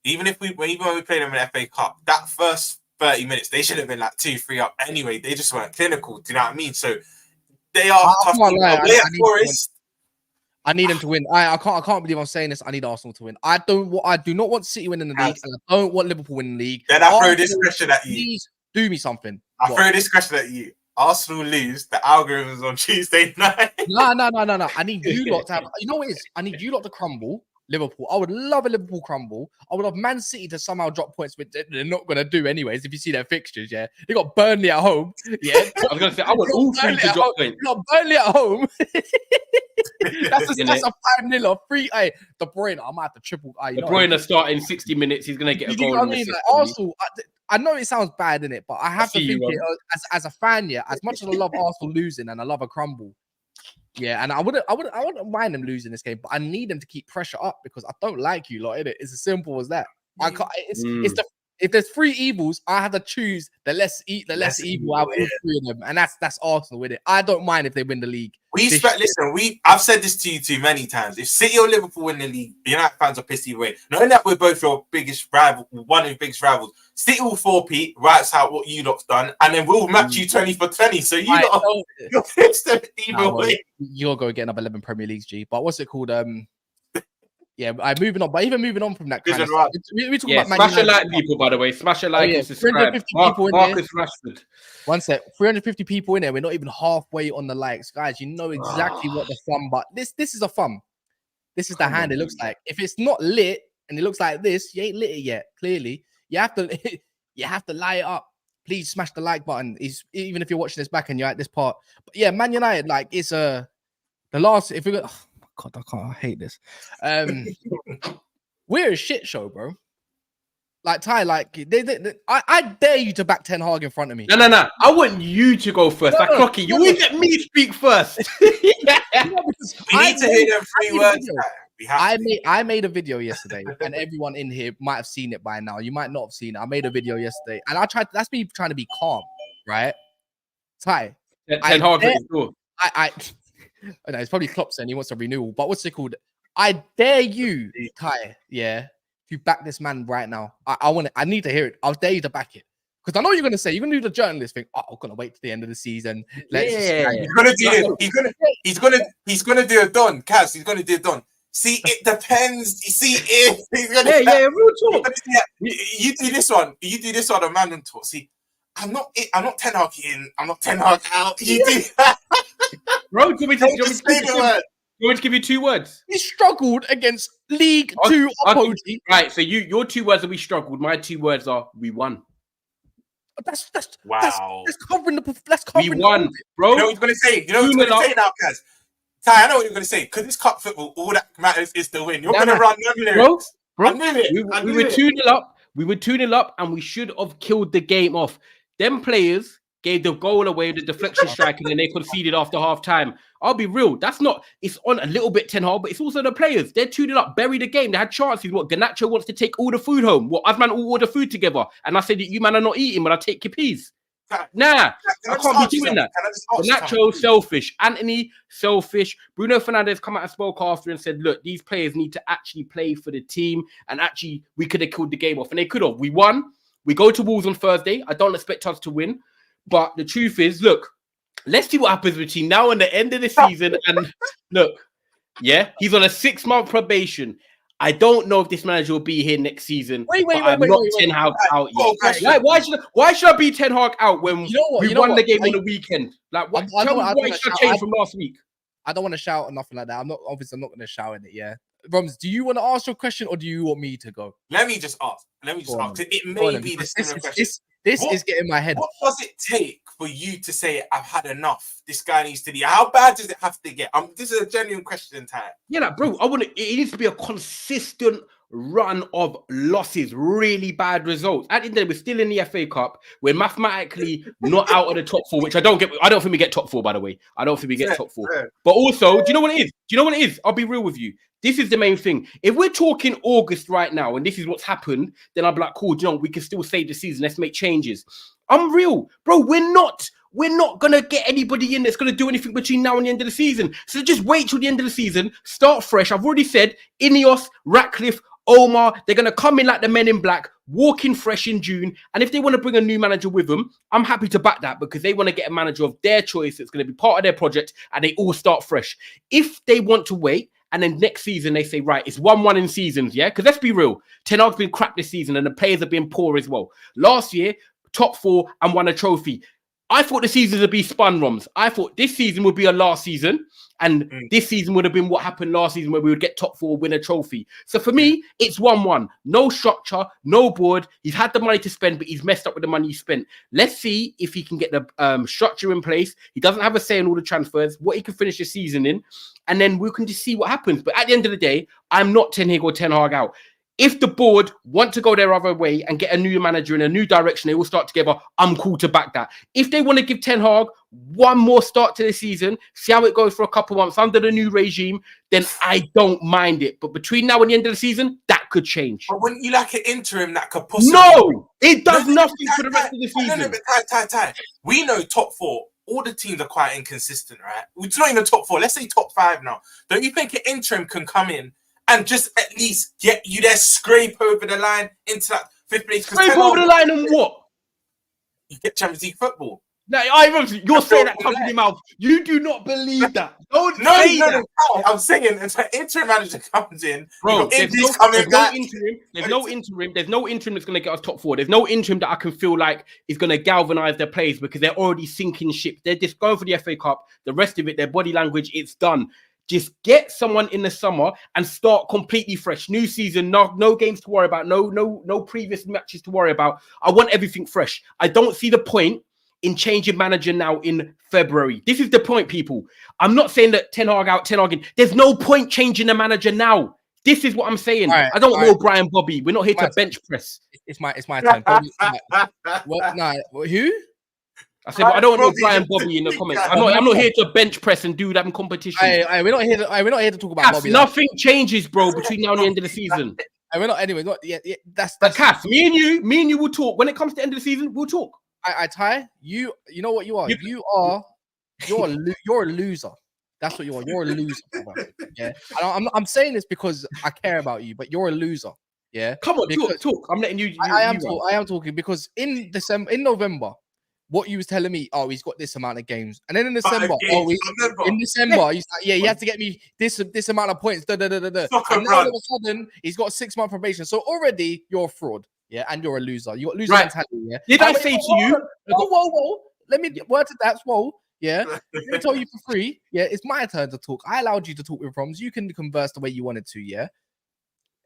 Speaker 3: Even when we played them in FA Cup, that first 30 minutes, they should have been like 2-3 up anyway. They just weren't clinical. Do you know what I mean? So they are tough.
Speaker 1: I need them to win. I can't believe I'm saying this. I need Arsenal to win. I do not want City winning the league, and I don't want Liverpool winning the league.
Speaker 3: Then I throw this question at you.
Speaker 1: Please do me something.
Speaker 3: Throw this question at you. Arsenal lose, the algorithms on Tuesday night.
Speaker 1: No. I need you lot to have. You know what it is? I need you lot to crumble. Liverpool. I would love a Liverpool crumble. I would love Man City to somehow drop points, which they're not going to do anyways. If you see their fixtures, yeah, they got Burnley at home. Yeah,
Speaker 2: I was going to say I want all 3 to drop points.
Speaker 1: Got Burnley at home. that's a 5-0 or 3. De Bruyne, I might have to triple.
Speaker 2: De Bruyne starting 60 minutes. He's going to get a goal.
Speaker 1: You know what I mean? Like Arsenal. I know it sounds bad, innit? But I have to think it as a fan. Yeah, as much as I love Arsenal losing and I love a crumble. Yeah, and I wouldn't mind them losing this game, but I need them to keep pressure up because I don't like you lot, innit? It's as simple as that. I can't. If there's 3 evils, I have to choose the less evil out of all 3 of them, and that's Arsenal with it. I don't mind if they win the league.
Speaker 3: I've said this to you too many times. If City or Liverpool win the league, the United fans are pissed either way. Knowing that we're both your biggest rival, one of your biggest rivals, City will 4-Pete, writes out what you lot's done, and then we'll match you 20 for 20. So you're pissed either way.
Speaker 1: You'll go get another 11 Premier Leagues, G. But what's it called? Yeah, I'm moving on. But even moving on from that kind of stuff, we talk about
Speaker 2: smash a like, people. By the way, smash a like and subscribe.
Speaker 1: 350 people in
Speaker 2: Marcus Rashford.
Speaker 1: One sec, 350 people in there. We're not even halfway on the likes, guys. You know exactly what the fun. But this is a fun. This is the hand it looks like. If it's not lit and it looks like this, you ain't lit it yet. Clearly, you have to you have to light it up. Please smash the like button. Even if you're watching this back and you're at this part. But yeah, Man United, like it's the last. If we go, oh my God, I hate this. We're a shit show, bro. Like Ty, like I dare you to back Ten Hag in front of me.
Speaker 2: No. I want you to go first. Like Clocky, you always let me speak first.
Speaker 3: We need to hear them 3 words.
Speaker 1: I made a video yesterday, and everyone in here might have seen it by now. You might not have seen it. I made a video yesterday, and that's me trying to be calm, right? Ty,
Speaker 2: Ten Hag at his door.
Speaker 1: I know it's probably Klopp saying he wants a renewal, but what's it called? I dare you, Ty, yeah. You back this man right now. I need to hear it. I'll dare you to back it. Because I know you're gonna say you're gonna do the journalist thing. Oh, I'm gonna wait to the end of the season.
Speaker 3: He's gonna do it. He's gonna do it done. Kaz, he's gonna do it done. See, it depends. You see, if he's gonna
Speaker 2: real talk.
Speaker 3: You do this one. You do this one. A man and talk. See, I'm not 10 Hag in. I'm not 10 Hag out. You do that.
Speaker 2: Bro, do you want to give you 2 words?
Speaker 1: He struggled against League 2 opponents.
Speaker 2: Right, so your 2 words are we struggled. My 2 words are we won.
Speaker 1: That's
Speaker 3: wow.
Speaker 1: That's covering the.
Speaker 2: We won, bro.
Speaker 3: You know what he's gonna say? You know what he's gonna say now, Kaz? Ty, I know what you're gonna say. Because it's cup football, all that matters is the win. You're gonna run them lyrics.
Speaker 2: Bro,
Speaker 3: I knew it.
Speaker 2: We were 2-0 up. We were 2-0 up, and we should have killed the game off. Them players gave the goal away with the deflection strike, and then they conceded after half time. I'll be real. It's on a little bit Ten Hag, but it's also the players. They're 2-0 up, buried the game. They had chances. What, Garnacho wants to take all the food home. What, us man all order food together. And I said, you man are not eating, but I take your peas. Nah, I can't be doing that. Garnacho, selfish. Anthony, selfish. Bruno Fernandes come out and spoke after and said, look, these players need to actually play for the team. And actually, we could have killed the game off. And they could have. We won. We go to Wolves on Thursday. I don't expect us to win. But the truth is, look, let's see what happens between now and the end of the season. And look, yeah, he's on a 6-month probation. I don't know if this manager will be here next season. I'm not Ten Hag out yet. Why should I be Ten Hag out when we won the game on the weekend? Like, what should I change from last week?
Speaker 1: I don't want to shout or nothing like that. I'm not going to shout in it. Yeah, Roms, do you want to ask your question or do you want me to go?
Speaker 3: Let me just ask. It may be the similar question.
Speaker 1: This is getting my head.
Speaker 3: What does it take for you to say, I've had enough? This guy needs to be. How bad does it have to get? This is a genuine question, Ty.
Speaker 2: Yeah, like, bro, it needs to be a consistent run of losses, really bad results. At the end of the day, we're still in the FA Cup. We're mathematically not out of the top 4, which I don't think we get top 4, by the way. I don't think we get top 4. Yeah. But also, do you know what it is? I'll be real with you. This is the main thing. If we're talking August right now, and this is what's happened, then I'll be like, cool, we can still save the season. Let's make changes. I'm real. Bro, we're not going to get anybody in that's going to do anything between now and the end of the season. So just wait till the end of the season, start fresh. I've already said, Ineos, Ratcliffe, Omar, they're going to come in like the men in black, walk in fresh in June. And if they want to bring a new manager with them, I'm happy to back that because they want to get a manager of their choice that's going to be part of their project and they all start fresh. If they want to wait, and then next season, they say, right, it's 1-1 in seasons, yeah? Because let's be real. Ten Hag's been crap this season and the players have been poor as well. Last year, top 4 and won a trophy. I thought the seasons would be spun, Roms. I thought this season would be a last season. And this season would have been what happened last season where we would get top 4, win a trophy. So for me, it's 1-1. No structure, no board. He's had the money to spend, but he's messed up with the money he spent. Let's see if he can get the structure in place. He doesn't have a say in all the transfers, what he can finish the season in. And then we can just see what happens. But at the end of the day, I'm not Ten Hag or Ten Hag out. If the board want to go their other way and get a new manager in a new direction, they all start together, I'm cool to back that. If they want to give Ten Hag one more start to the season, see how it goes for a couple months under the new regime, then I don't mind it. But between now and the end of the season, that could change.
Speaker 3: But wouldn't you like an interim that could possibly...
Speaker 2: No! It does nothing for the rest of the season.
Speaker 3: No, but Ty. We know top 4. All the teams are quite inconsistent, right? It's not even top 4. Let's say top 5 now. Don't you think an interim can come in and just at least get you there, scrape over the line into that 5th place?
Speaker 2: Scrape over the line and what?
Speaker 3: You get Champions League football.
Speaker 2: No, you're saying that comes in your mouth. You do not believe that. No,
Speaker 3: I'm saying if an interim manager comes in,
Speaker 2: bro, there's no interim that's going to get us top 4. There's no interim that I can feel like is going to galvanize their players because they're already sinking ship. They're just going for the FA Cup. The rest of it, their body language, it's done. Just get someone in the summer and start completely fresh. New season, no games to worry about, no previous matches to worry about. I want everything fresh. I don't see the point in changing manager now in February. This is the point, people. I'm not saying that Ten Hag out, Ten Hag in. There's no point changing the manager now. This is what I'm saying. I don't know Brian Bobby. We're not here to bench press.
Speaker 1: It's my turn. What? Nah, who?
Speaker 2: I said, I don't know Brian Bobby in the comments. I'm not here to bench press and do that in competition.
Speaker 1: We're not here to talk about Bobby.
Speaker 2: Nothing changes, bro, between now and the end of the season.
Speaker 1: We're not anyway. That's
Speaker 2: Cass. Me and you will talk. When it comes to the end of the season, we'll talk.
Speaker 1: Ty, you know what you are? You're a loser. That's what you are. You're a loser, bro. Yeah. I'm saying this because I care about you, but you're a loser. Yeah.
Speaker 2: Come on, talk. I'm letting you.
Speaker 1: I am talking because in November, what you was telling me, he's got this amount of games, and then in December, he's like, he has to get me this amount of points. And then all of a sudden, he's got 6 month probation. So already you're a fraud, yeah, and you're a loser. You got loser mentality, yeah.
Speaker 2: Did I say to you?
Speaker 1: Whoa! Let me word to that. Whoa, yeah. Let me tell you for free. Yeah, it's my turn to talk. I allowed you to talk with Roms. You can converse the way you wanted to, yeah.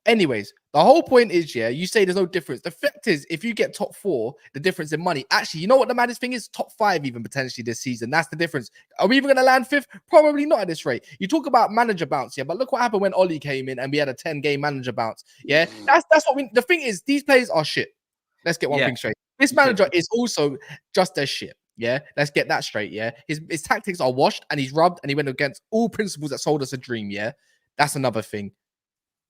Speaker 1: Anyways, the whole point is, yeah, you say there's no difference. The fact is, if you get top 4, the difference in money. Actually, you know what the maddest thing is? Top 5 even potentially this season. That's the difference. Are we even going to land 5th? Probably not at this rate. You talk about manager bounce, yeah, but look what happened when Ollie came in and we had a 10-game manager bounce. Yeah, that's what the thing is, these players are shit. Let's get one thing straight. This manager is also just as shit. Yeah, let's get that straight. Yeah, his tactics are washed and he's rubbed and he went against all principles that sold us a dream. Yeah, that's another thing.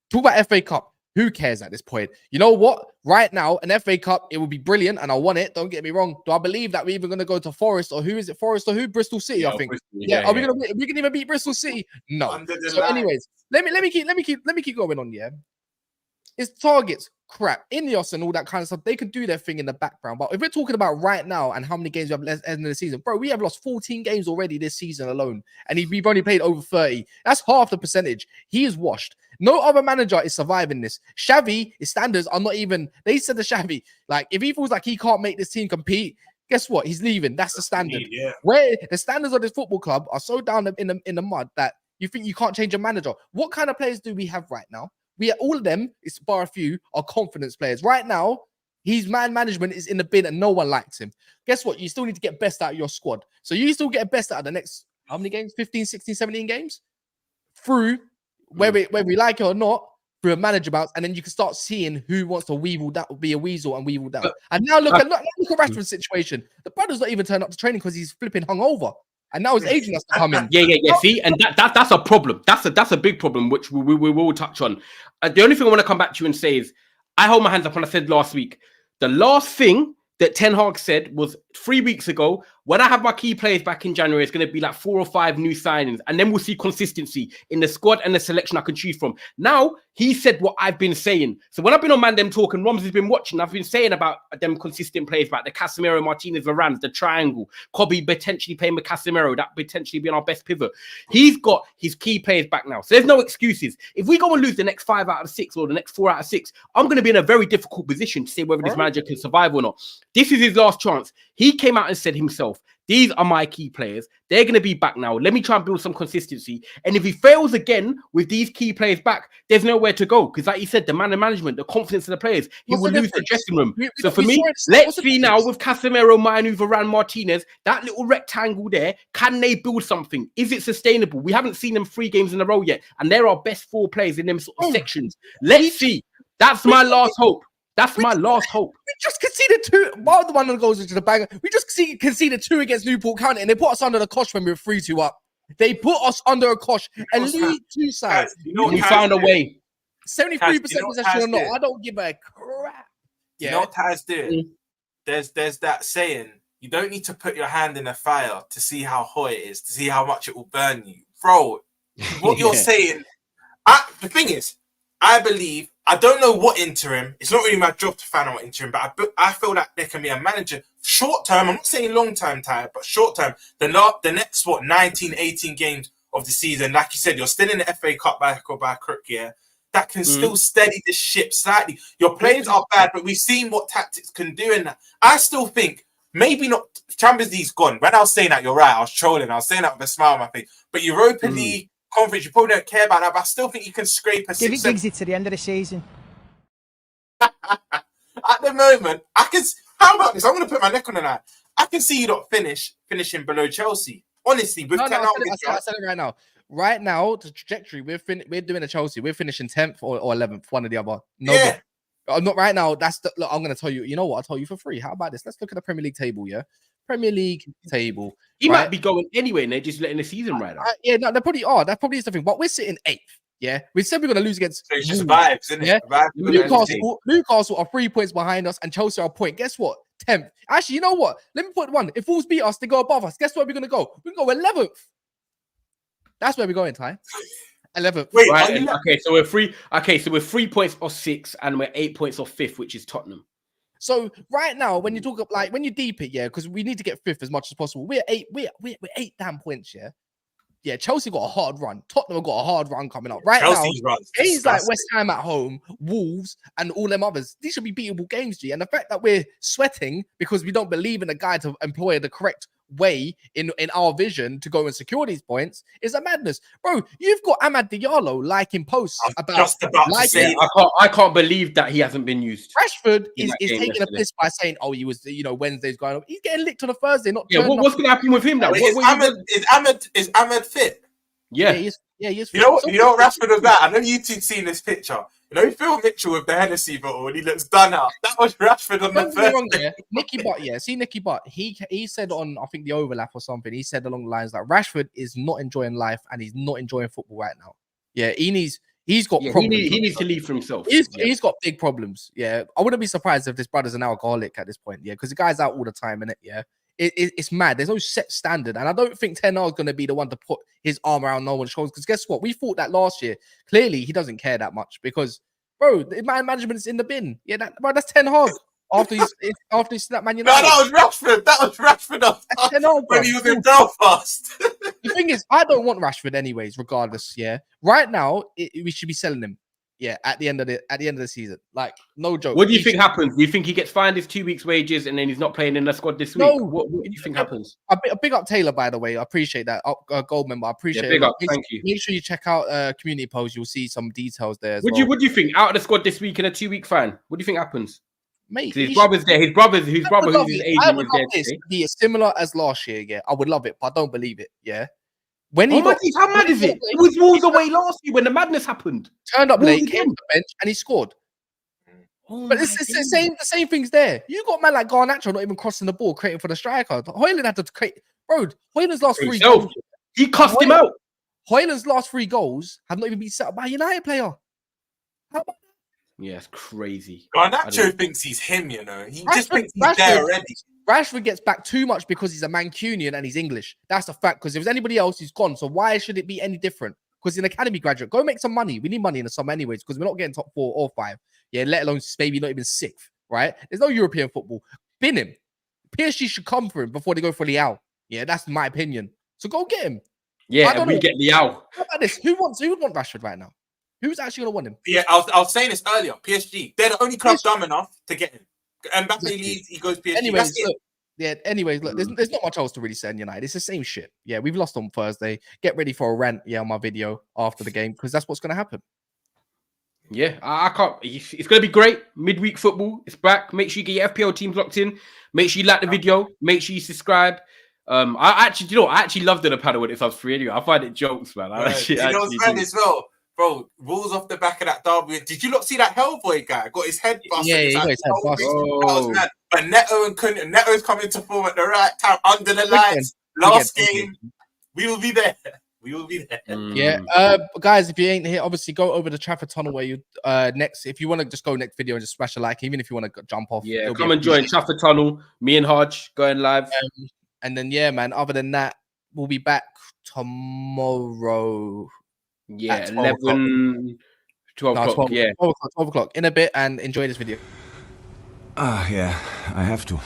Speaker 1: Talk about FA Cup. Who cares at this point? You know what? Right now, an FA Cup, it would be brilliant, and I want it. Don't get me wrong. Do I believe that we're even going to go to Forest or who is it? Forest or who? Bristol City, I think. Are we going to? We can even beat Bristol City? No. So, anyways, let me keep going on. Yeah, his targets crap. Ineos and all that kind of stuff. They could do their thing in the background, but if we're talking about right now and how many games we have left end of the season, bro, we have lost 14 games already this season alone, and we've only played over 30. That's half the percentage. He is washed. No other manager is surviving this. Xavi, his standards are not even. They said to Xavi, like, if he feels like he can't make this team compete, guess what? He's leaving. That's the standard. Yeah. Where the standards of this football club are so down in the mud that you think you can't change a manager. What kind of players do we have right now? All of them, it's bar a few, are confidence players. Right now, his management is in the bin and no one likes him. Guess what? You still need to get best out of your squad. So you still get best out of the next, how many games? 15, 16, 17 games? Through, whether we like it or not, through a manager bounce, and then you can start seeing who wants to weevil that, be a weasel and weevil down. And now look at Rashford's situation. The brother's not even turned up to training because he's flipping hungover. And now his agent has to come in.
Speaker 2: Yeah. See, and that's a problem. That's a big problem, which we will touch on. The only thing I want to come back to you and say is, I hold my hands up when I said last week. The last thing that Ten Hag said was 3 weeks ago, when I have my key players back in January, it's going to be like 4 or 5 new signings. And then we'll see consistency in the squad and the selection I can choose from. Now, he said what I've been saying. So when I've been on Man Them Talk and Roms has been watching, I've been saying about them consistent players, about the Casemiro, Martinez, Varane, the triangle, Kobe potentially playing with Casemiro, that potentially being our best pivot. He's got his key players back now. So there's no excuses. If we go and lose the next 5 out of 6 or the next 4 out of 6, I'm going to be in a very difficult position to say whether this manager can survive or not. This is his last chance. He came out and said himself, these are my key players. They're going to be back now. Let me try and build some consistency. And if he fails again with these key players back, there's nowhere to go. Because like you said, the man of management, the confidence of the players, he will lose the dressing room. So for me, let's see now with Casemiro, Manu, Varane, Martinez, that little rectangle there, can they build something? Is it sustainable? We haven't seen them 3 games in a row yet. And they're our best 4 players in them sort of sections. Let's see. That's my last hope. That's my last hope.
Speaker 1: We just conceded 2. One of the goals into the banger. We just conceded 2 against Newport County, and they put us under the cosh when we were 3-2 up. They put us under a cosh. And League 2 side.
Speaker 2: We found a way.
Speaker 1: 73% possession or not. I don't give a crap.
Speaker 3: You know what Taz did? There's that saying, you don't need to put your hand in a fire to see how hot it is, to see how much it will burn you. Bro, what you're saying, the thing is, I believe, I don't know what interim. It's not really my job to find out what interim, but I feel that there can be a manager short term. I'm not saying long term, Ty, but short term. The next 19, 18 games of the season, like you said, you're still in the FA Cup by crook, yeah. That can still steady the ship slightly. Your players are bad, but we've seen what tactics can do in that. I still think maybe not. Champions League's gone. When I was saying that, you're right. I was trolling. I was saying that with a smile on my face. But Europa League, conference. You probably don't care about that, but I still think you can scrape a
Speaker 4: Give it
Speaker 3: 6.
Speaker 4: Giggsy to the end of the season.
Speaker 3: At the moment, how about this? I'm going to put my neck on the line. I can see you not finishing below Chelsea. Honestly, with
Speaker 1: No,
Speaker 3: 10
Speaker 1: I said it right now. Right now, the trajectory we're doing a Chelsea. We're finishing 10th or 11th, one or the other. No,
Speaker 3: yeah.
Speaker 1: I'm not right now. Look, I'm going to tell you. You know what? I'll tell you for free. How about this? Let's look at the Premier League table. Yeah, Premier League table.
Speaker 2: He
Speaker 1: right?
Speaker 2: might be going anyway, and they're just letting the season ride out.
Speaker 1: Yeah, no, they probably are. That probably is the thing. But we're sitting 8th. Yeah, we said we're going to lose against.
Speaker 3: So it's just vibes, isn't it?
Speaker 1: Yeah,
Speaker 3: Vibes.
Speaker 1: Newcastle are 3 points behind us, and Chelsea are a point. Guess what? 10th. Actually, you know what? Let me put one. If Wolves beat us, they go above us. Guess where we're going to go? We can go 11th. That's where we're going, Ty. 11th.
Speaker 3: Wait,
Speaker 2: right. Okay, so we're 3 points off 6, and we're 8 points off 5th, which is Tottenham.
Speaker 1: So right now, when you talk up when you deep it, yeah, because we need to get 5th as much as possible. We're 8 damn points, yeah. Yeah, Chelsea got a hard run. Tottenham got a hard run coming up. Right
Speaker 3: Chelsea's
Speaker 1: now,
Speaker 3: runs
Speaker 1: games like West Ham at home, Wolves, and all them others, these should be beatable games, G. And the fact that we're sweating because we don't believe in the guy to employ the correct way in our vision to go and secure these points is a madness. Bro, you've got Amad Diallo liking posts about
Speaker 3: to say
Speaker 2: I can't believe that he hasn't been used.
Speaker 1: Rashford is taking a piss by saying, oh, he was, Wednesday's going on. He's getting licked on a Thursday, not
Speaker 2: what's going to happen with him now?
Speaker 3: Is Ahmed fit?
Speaker 2: Yeah,
Speaker 1: he is.
Speaker 3: You know what Rashford was that? I know you two seen this picture. You know Phil Mitchell with the Hennessy bottle and he looks done out. That was Rashford on the first.
Speaker 1: Nicky Butt, Nicky Butt. He said on, I think, the overlap or something. He said along the lines that Rashford is not enjoying life and he's not enjoying football right now. Yeah, he's got problems.
Speaker 2: He needs to leave for himself.
Speaker 1: He's got big problems. Yeah, I wouldn't be surprised if this brother's an alcoholic at this point. Yeah, because the guy's out all the time, innit? Yeah. It's mad. There's no set standard. And I don't think Ten Hag is going to be the one to put his arm around no one's shoulders. Because guess what? We thought that last year. Clearly, he doesn't care that much because, bro, the man management is in the bin. Yeah, that's Ten Hag. After he snapped Man United.
Speaker 3: No, that was Rashford. That was Rashford when he was in Belfast.
Speaker 1: The thing is, I don't want Rashford anyways, regardless. Yeah. Right now, we should be selling him. Yeah, at the end of the season, like no joke.
Speaker 2: What do you think happens? Do you think he gets fined his 2 weeks' wages and then he's not playing in the squad this week?
Speaker 1: No.
Speaker 2: What do you think happens?
Speaker 1: A big up Taylor, by the way. I appreciate that. Gold member, I appreciate it.
Speaker 2: Big up, thank you.
Speaker 1: Make sure you check out community post. You'll see some details there.
Speaker 2: What do you think? Out of the squad this week in a 2-week fan. What do you think happens?
Speaker 1: Mate,
Speaker 2: his brother's there. His brother who's his agent was there.
Speaker 1: Be as similar as last year. Yeah, I would love it, but I don't believe it. Yeah. When
Speaker 2: how mad is it? It was Wolves away last year when the madness happened.
Speaker 1: Turned up late, came to the bench, and he scored. But it's the same things there. You got man like Garnacho not even crossing the ball, creating for the striker. Hoyland had to create. Bro, Hoyland's last 3 goals.
Speaker 2: He cussed him out.
Speaker 1: Hoyland's last 3 goals have not even been set up by a United player. How about that?
Speaker 2: Yeah, it's crazy.
Speaker 3: Garnacho thinks he's him, you know. He just thinks he's there already.
Speaker 1: Rashford gets back too much because he's a Mancunian and he's English. That's a fact. Because if it's anybody else, he's gone. So why should it be any different? Because he's an academy graduate. Go make some money. We need money in the summer anyways because we're not getting top 4 or 5. Yeah, let alone maybe not even 6th, right? There's no European football. Bin him. PSG should come for him before they go for Liao. Yeah, that's my opinion. So go get him.
Speaker 2: Yeah, and we get Liao.
Speaker 1: How about this? Who would want Rashford right now? Who's actually going to want him?
Speaker 3: Yeah, I was saying this earlier. PSG. They're the only club dumb enough to get him. Mbappe leaves, he goes PSG.
Speaker 1: Anyways, look, there's not much else to really say in United. It's the same shit. Yeah, we've lost on Thursday. Get ready for a rant, on my video after the game, because that's what's going to happen.
Speaker 2: Yeah, I can't. It's going to be great. Midweek football, it's back. Make sure you get your FPL teams locked in. Make sure you like the video. Make sure you subscribe. I actually love the paddle when it sounds free anyway. I find it jokes, man.
Speaker 3: You know what's mad as well? Bro, rules off the back of that derby. Did you not see that Hellboy guy? Got his head busted.
Speaker 1: Yeah, he got his head busted.
Speaker 3: That was mad. But Neto's coming to form at the right time, under the lights. Last game, we will be there. We will be there.
Speaker 1: Yeah, guys, if you ain't here, obviously go over the Trafford Tunnel where you next. If you want to just go next video and just smash a like, even if you want to jump off.
Speaker 2: Yeah, come and join Trafford Tunnel. Me and Hodge going live.
Speaker 1: And then man. Other than that, we'll be back tomorrow.
Speaker 2: Yeah, 12 o'clock. Yeah,
Speaker 1: 12 o'clock in a bit, and enjoy this video.
Speaker 5: Yeah, I have to.